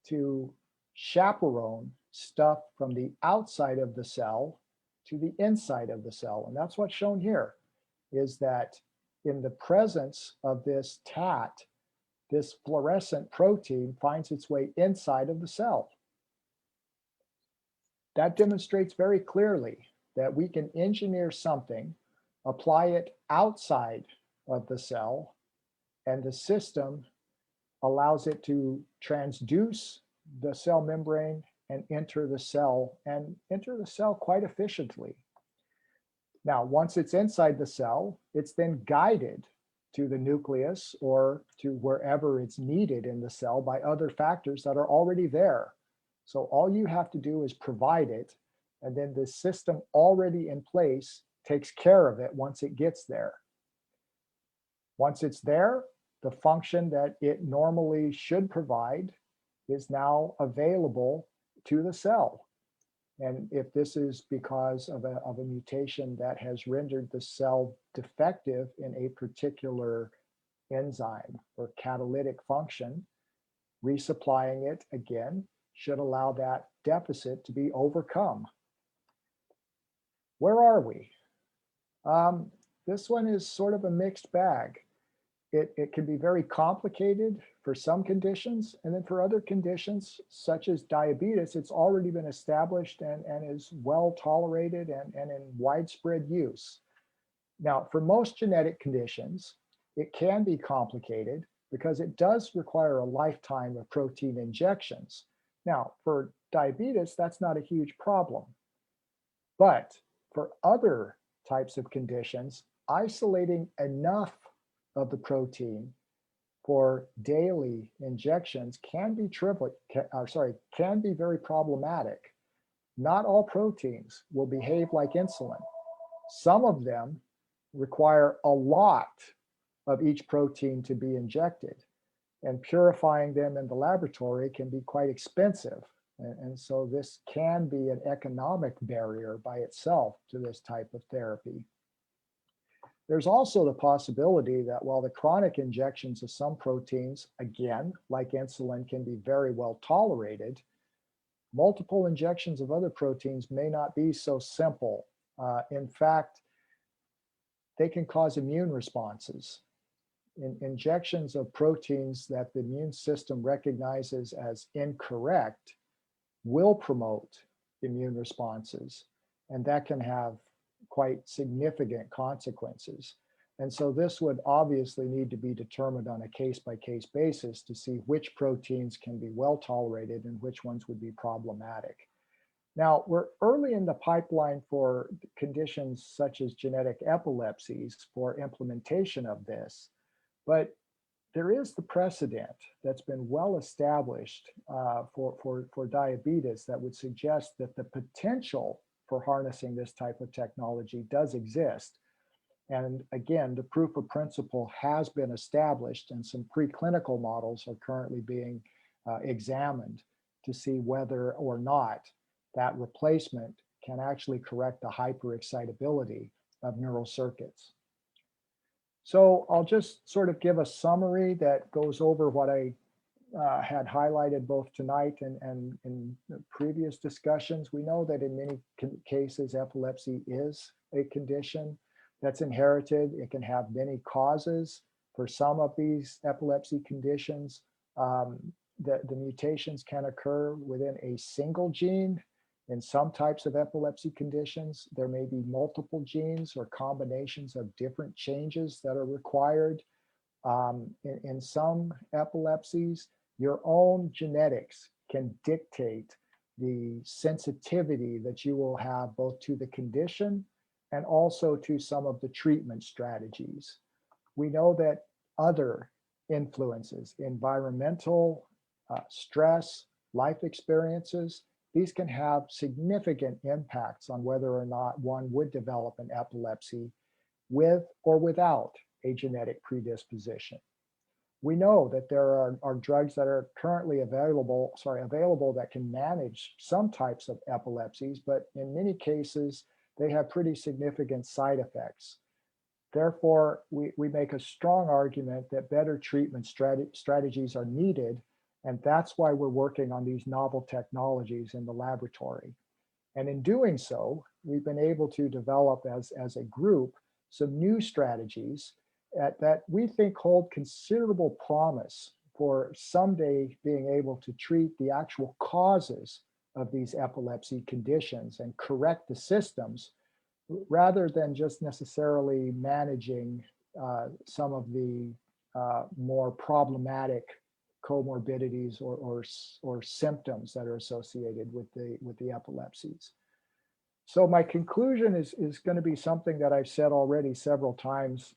to chaperone stuff from the outside of the cell to the inside of the cell. And that's what's shown here, is that in the presence of this TAT, this fluorescent protein finds its way inside of the cell. That demonstrates very clearly that we can engineer something, apply it outside of the cell, and the system allows it to transduce the cell membrane and enter the cell quite efficiently. Now, once it's inside the cell, it's then guided to the nucleus or to wherever it's needed in the cell by other factors that are already there. So all you have to do is provide it, and then the system already in place takes care of it once it gets there. Once it's there, the function that it normally should provide is now available to the cell. And if this is because of a mutation that has rendered the cell defective in a particular enzyme or catalytic function, resupplying it again should allow that deficit to be overcome. Where are we? This one is sort of a mixed bag. It can be very complicated for some conditions, and then for other conditions, such as diabetes, it's already been established and is well tolerated and in widespread use. Now, for most genetic conditions, it can be complicated because it does require a lifetime of protein injections. Now, for diabetes, that's not a huge problem. But for other types of conditions, isolating enough of the protein for daily injections can be very problematic. Not all proteins will behave like insulin. Some of them require a lot of each protein to be injected, and purifying them in the laboratory can be quite expensive. And so this can be an economic barrier by itself to this type of therapy. There's also the possibility that while the chronic injections of some proteins, again, like insulin, can be very well tolerated, multiple injections of other proteins may not be so simple. In fact, they can cause immune responses. Injections of proteins that the immune system recognizes as incorrect will promote immune responses, and that can have quite significant consequences. And so this would obviously need to be determined on a case-by-case basis to see which proteins can be well tolerated and which ones would be problematic. Now, we're early in the pipeline for conditions such as genetic epilepsies for implementation of this, but there is the precedent that's been well established for diabetes that would suggest that the potential for harnessing this type of technology does exist. And again, the proof of principle has been established, and some preclinical models are currently being examined to see whether or not that replacement can actually correct the hyperexcitability of neural circuits. So I'll just sort of give a summary that goes over what I had highlighted both tonight and in previous discussions. We know that in many cases, epilepsy is a condition that's inherited. It can have many causes. For some of these epilepsy conditions, the mutations can occur within a single gene. In some types of epilepsy conditions, there may be multiple genes or combinations of different changes that are required. In some epilepsies, your own genetics can dictate the sensitivity that you will have both to the condition and also to some of the treatment strategies. We know that other influences, environmental, stress, life experiences, these can have significant impacts on whether or not one would develop an epilepsy with or without a genetic predisposition. We know that there are drugs that are currently available that can manage some types of epilepsies, but in many cases, they have pretty significant side effects. Therefore, we make a strong argument that better treatment strategies are needed, and that's why we're working on these novel technologies in the laboratory. And in doing so, we've been able to develop as a group some new strategies that we think hold considerable promise for someday being able to treat the actual causes of these epilepsy conditions and correct the systems rather than just necessarily managing some of the more problematic comorbidities or symptoms that are associated with the epilepsies. So my conclusion is going to be something that I've said already several times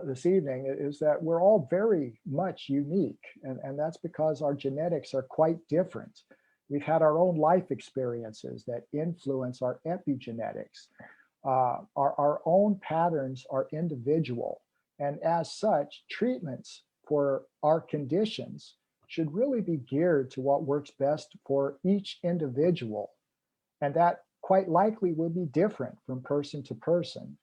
this evening, is that we're all very much unique, and that's because our genetics are quite different. We've had our own life experiences that influence our epigenetics. Our own patterns are individual, and as such, treatments for our conditions should really be geared to what works best for each individual, and that quite likely will be different from person to person.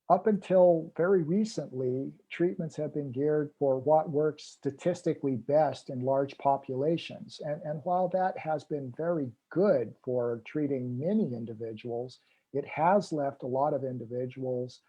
Up until very recently, treatments have been geared for what works statistically best in large populations. And while that has been very good for treating many individuals, it has left a lot of individuals,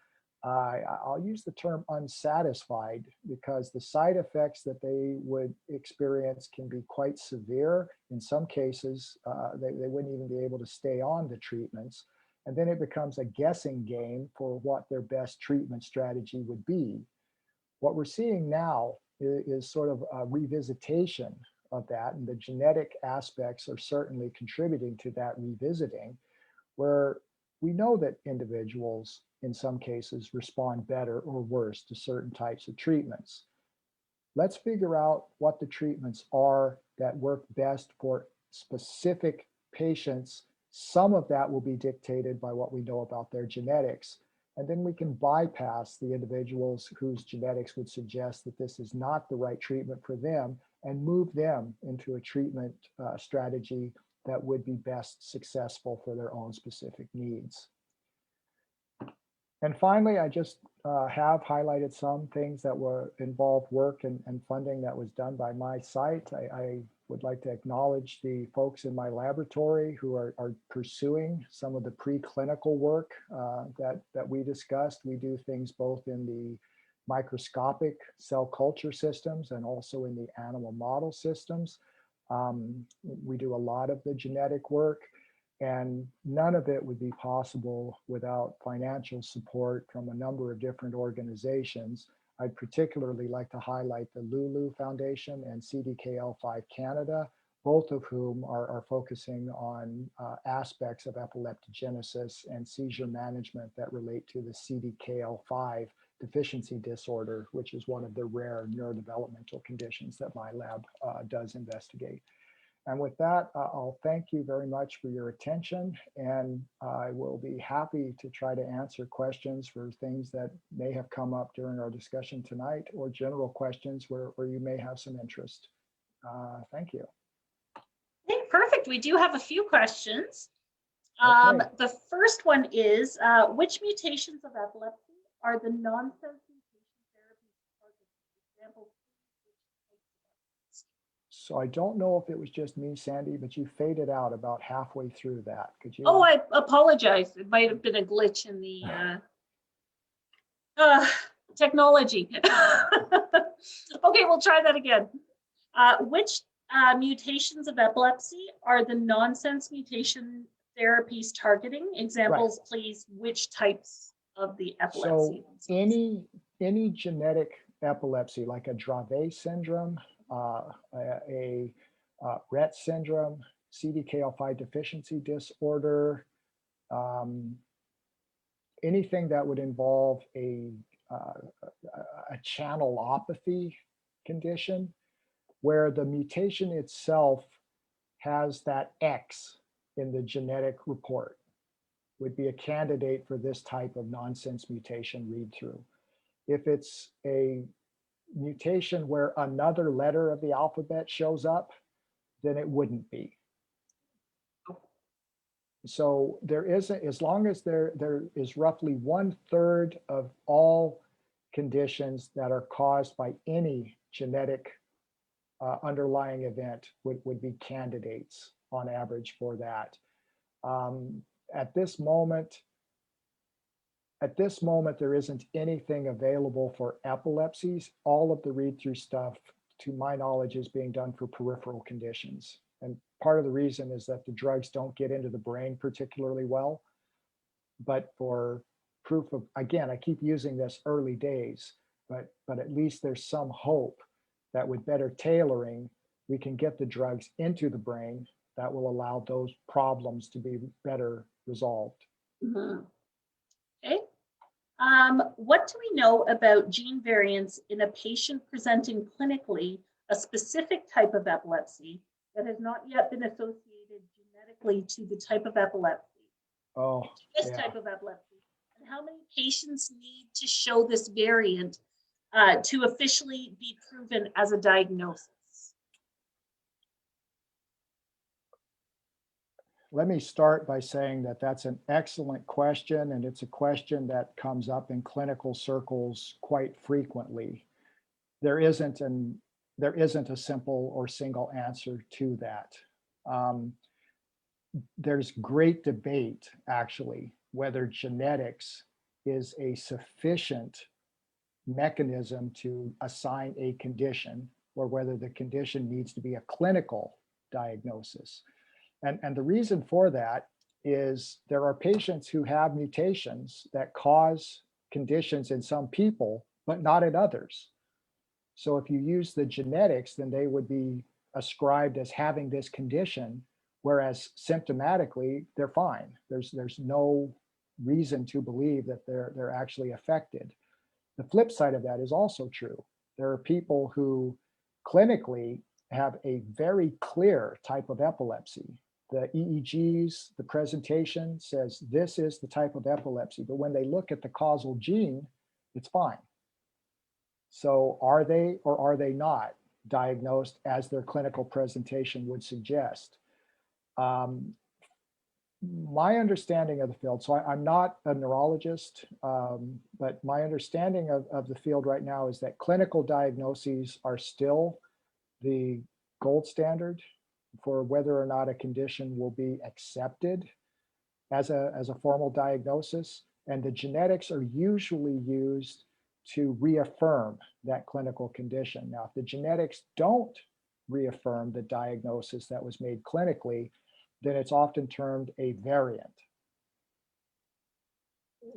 I'll use the term unsatisfied, because the side effects that they would experience can be quite severe. In some cases, they wouldn't even be able to stay on the treatments. And then it becomes a guessing game for what their best treatment strategy would be. What we're seeing now is sort of a revisitation of that, and the genetic aspects are certainly contributing to that revisiting, where we know that individuals in some cases respond better or worse to certain types of treatments. Let's figure out what the treatments are that work best for specific patients. Some of that will be dictated by what we know about their genetics. And then we can bypass the individuals whose genetics would suggest that this is not the right treatment for them and move them into a treatment strategy that would be best successful for their own specific needs. And finally, I just have highlighted some things that were involved work and funding that was done by my site. I would like to acknowledge the folks in my laboratory who are pursuing some of the preclinical work that we discussed. We do things both in the microscopic cell culture systems and also in the animal model systems. We do a lot of the genetic work, and none of it would be possible without financial support from a number of different organizations. I'd particularly like to highlight the Lulu Foundation and CDKL5 Canada, both of whom are focusing on aspects of epileptogenesis and seizure management that relate to the CDKL5 deficiency disorder, which is one of the rare neurodevelopmental conditions that my lab does investigate. And with that, I'll thank you very much for your attention, and I will be happy to try to answer questions for things that may have come up during our discussion tonight, or general questions where you may have some interest. Thank you. Okay, perfect. We do have a few questions. Okay. The first one is, which mutations of epilepsy are the nonsense So I don't know if it was just me, Sandy, but you faded out about halfway through that. Could you? Oh, I apologize. It might have been a glitch in the uh, technology. Okay, we'll try that again. Which mutations of epilepsy are the nonsense mutation therapies targeting? Examples, right, please. Which types of the epilepsy? So any genetic epilepsy, like a Dravet syndrome, a Rett syndrome, CDKL5 deficiency disorder, anything that would involve a channelopathy condition, where the mutation itself has that X in the genetic report, would be a candidate for this type of nonsense mutation read through. If it's a mutation where another letter of the alphabet shows up, then it wouldn't be. So there isn't, as long as there is roughly 1/3 of all conditions that are caused by any genetic underlying event would be candidates on average for that. At this moment, there isn't anything available for epilepsies. All of the read-through stuff, to my knowledge, is being done for peripheral conditions. And part of the reason is that the drugs don't get into the brain particularly well. But for proof of, again, I keep using this early days, but at least there's some hope that with better tailoring, we can get the drugs into the brain that will allow those problems to be better resolved. Mm-hmm. Okay. What do we know about gene variants in a patient presenting clinically a specific type of epilepsy that has not yet been associated genetically to the type of epilepsy? Oh, this type of epilepsy, and how many patients need to show this variant to officially be proven as a diagnosis? Let me start by saying that that's an excellent question, and it's a question that comes up in clinical circles quite frequently. There isn't a simple or single answer to that. There's great debate, actually, whether genetics is a sufficient mechanism to assign a condition, or whether the condition needs to be a clinical diagnosis. And the reason for that is there are patients who have mutations that cause conditions in some people, but not in others. So if you use the genetics, then they would be ascribed as having this condition, whereas symptomatically they're fine. There's no reason to believe that they're actually affected. The flip side of that is also true. There are people who clinically have a very clear type of epilepsy. The EEGs, the presentation says this is the type of epilepsy, but when they look at the causal gene, it's fine. So are they or are they not diagnosed as their clinical presentation would suggest? My understanding of the field, so I'm not a neurologist, but my understanding of the field right now is that clinical diagnoses are still the gold standard for whether or not a condition will be accepted as a formal diagnosis. And the genetics are usually used to reaffirm that clinical condition. Now, if the genetics don't reaffirm the diagnosis that was made clinically, then it's often termed a variant.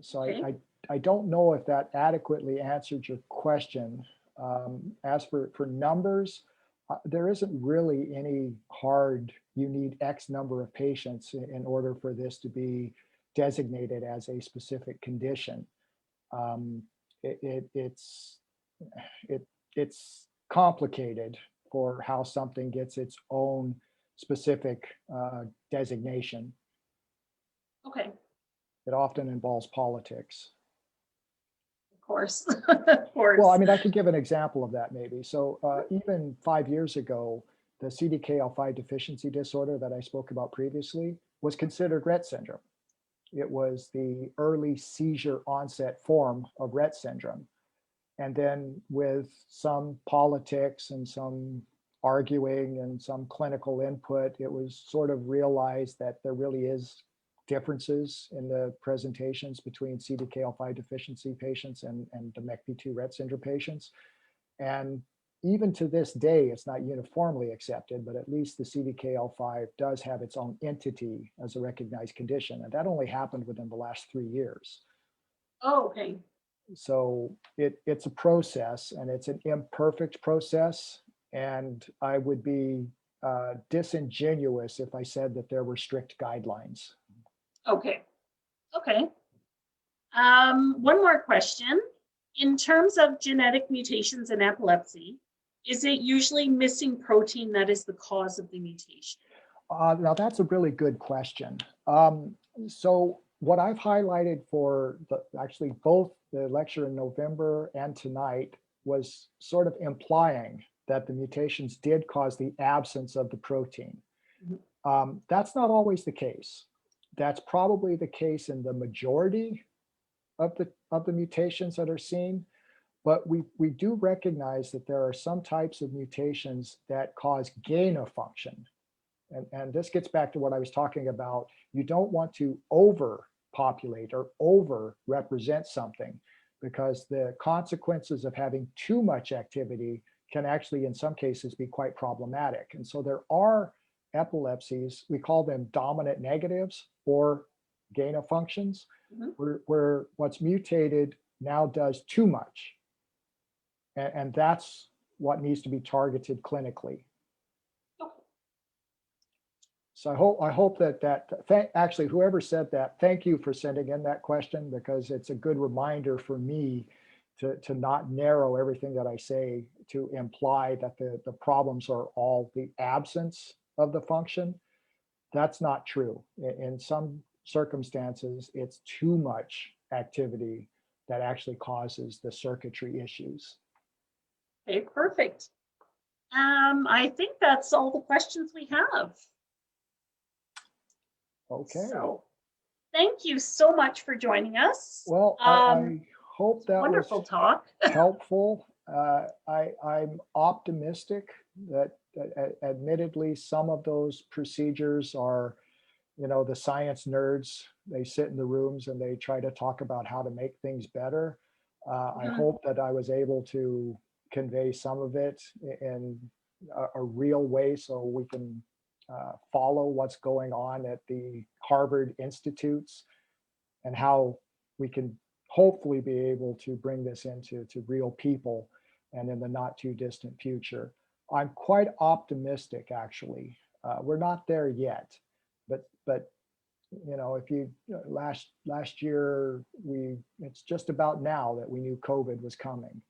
So okay. I don't know if that adequately answered your question. As for numbers, there isn't really any hard, you need X number of patients in order for this to be designated as a specific condition. It's complicated for how something gets its own specific designation. Okay. It often involves politics. Of course, of course. Well, I mean, I could give an example of that maybe. So even 5 years ago, the CDKL5 deficiency disorder that I spoke about previously was considered Rett syndrome. It was the early seizure onset form of Rett syndrome. And then with some politics and some arguing and some clinical input, it was sort of realized that there really is differences in the presentations between CDKL5 deficiency patients and the MECP2 Rett syndrome patients. And even to this day, it's not uniformly accepted, but at least the CDKL5 does have its own entity as a recognized condition. And that only happened within the last 3 years. Oh, okay. So it's a process, and it's an imperfect process. And I would be disingenuous if I said that there were strict guidelines. Okay. Okay. One more question. In terms of genetic mutations in epilepsy, is it usually missing protein that is the cause of the mutation? Now, that's a really good question. So what I've highlighted for actually both the lecture in November and tonight was sort of implying that the mutations did cause the absence of the protein. That's not always the case. That's probably the case in the majority of the mutations that are seen. But we do recognize that there are some types of mutations that cause gain of function. And this gets back to what I was talking about. You don't want to overpopulate or over-represent something, because the consequences of having too much activity can actually, in some cases, be quite problematic. And so there are epilepsies, we call them dominant negatives or gain of functions, where what's mutated now does too much. And that's what needs to be targeted clinically. So I hope that actually, whoever said that, thank you for sending in that question, because it's a good reminder for me to not narrow everything that I say to imply that the problems are all the absence of the function. That's not true. In some circumstances, it's too much activity that actually causes the circuitry issues. Okay, perfect. I think that's all the questions we have. Okay. So, thank you so much for joining us. Well, I hope that wonderful was talk. helpful. I'm optimistic that admittedly some of those procedures are, the science nerds, they sit in the rooms and they try to talk about how to make things better. I hope that I was able to convey some of it in a real way, so we can follow what's going on at the Harvard Institutes and how we can hopefully be able to bring this into real people and in the not too distant future. I'm quite optimistic, actually. We're not there yet, but if you last year, it's just about now that we knew COVID was coming.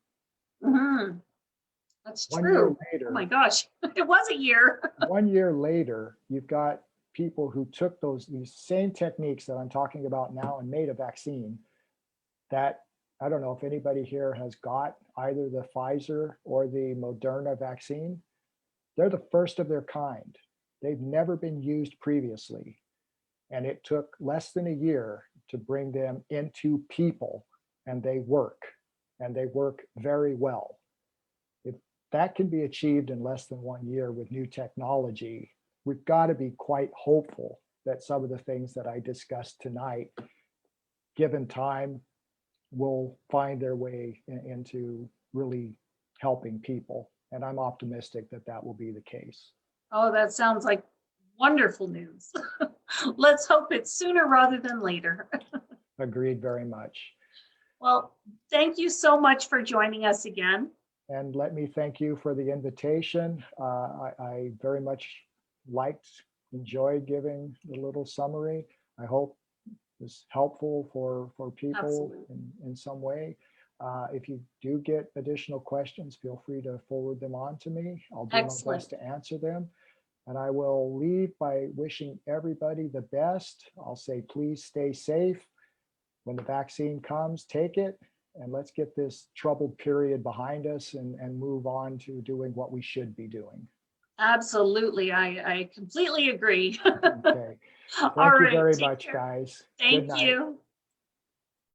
That's 1 true. year later, oh my gosh, it was a year. 1 year later, you've got people who took these same techniques that I'm talking about now and made a vaccine that, I don't know if anybody here has got either the Pfizer or the Moderna vaccine. They're the first of their kind. They've never been used previously. And it took less than a year to bring them into people, and they work very well. If that can be achieved in less than 1 year with new technology, we've got to be quite hopeful that some of the things that I discussed tonight, given time, will find their way into really helping people. And I'm optimistic that that will be the case. Oh, that sounds like wonderful news. Let's hope it's sooner rather than later. Agreed very much. Well, thank you so much for joining us again. And let me thank you for the invitation. I very much enjoyed giving the little summary. I hope it was helpful for people in some way. If you do get additional questions, feel free to forward them on to me. I'll do my best to answer them. And I will leave by wishing everybody the best. I'll say, please stay safe. When the vaccine comes, take it, and let's get this troubled period behind us and move on to doing what we should be doing. Absolutely. I completely agree. Okay. Thank you very much, guys. Thank you.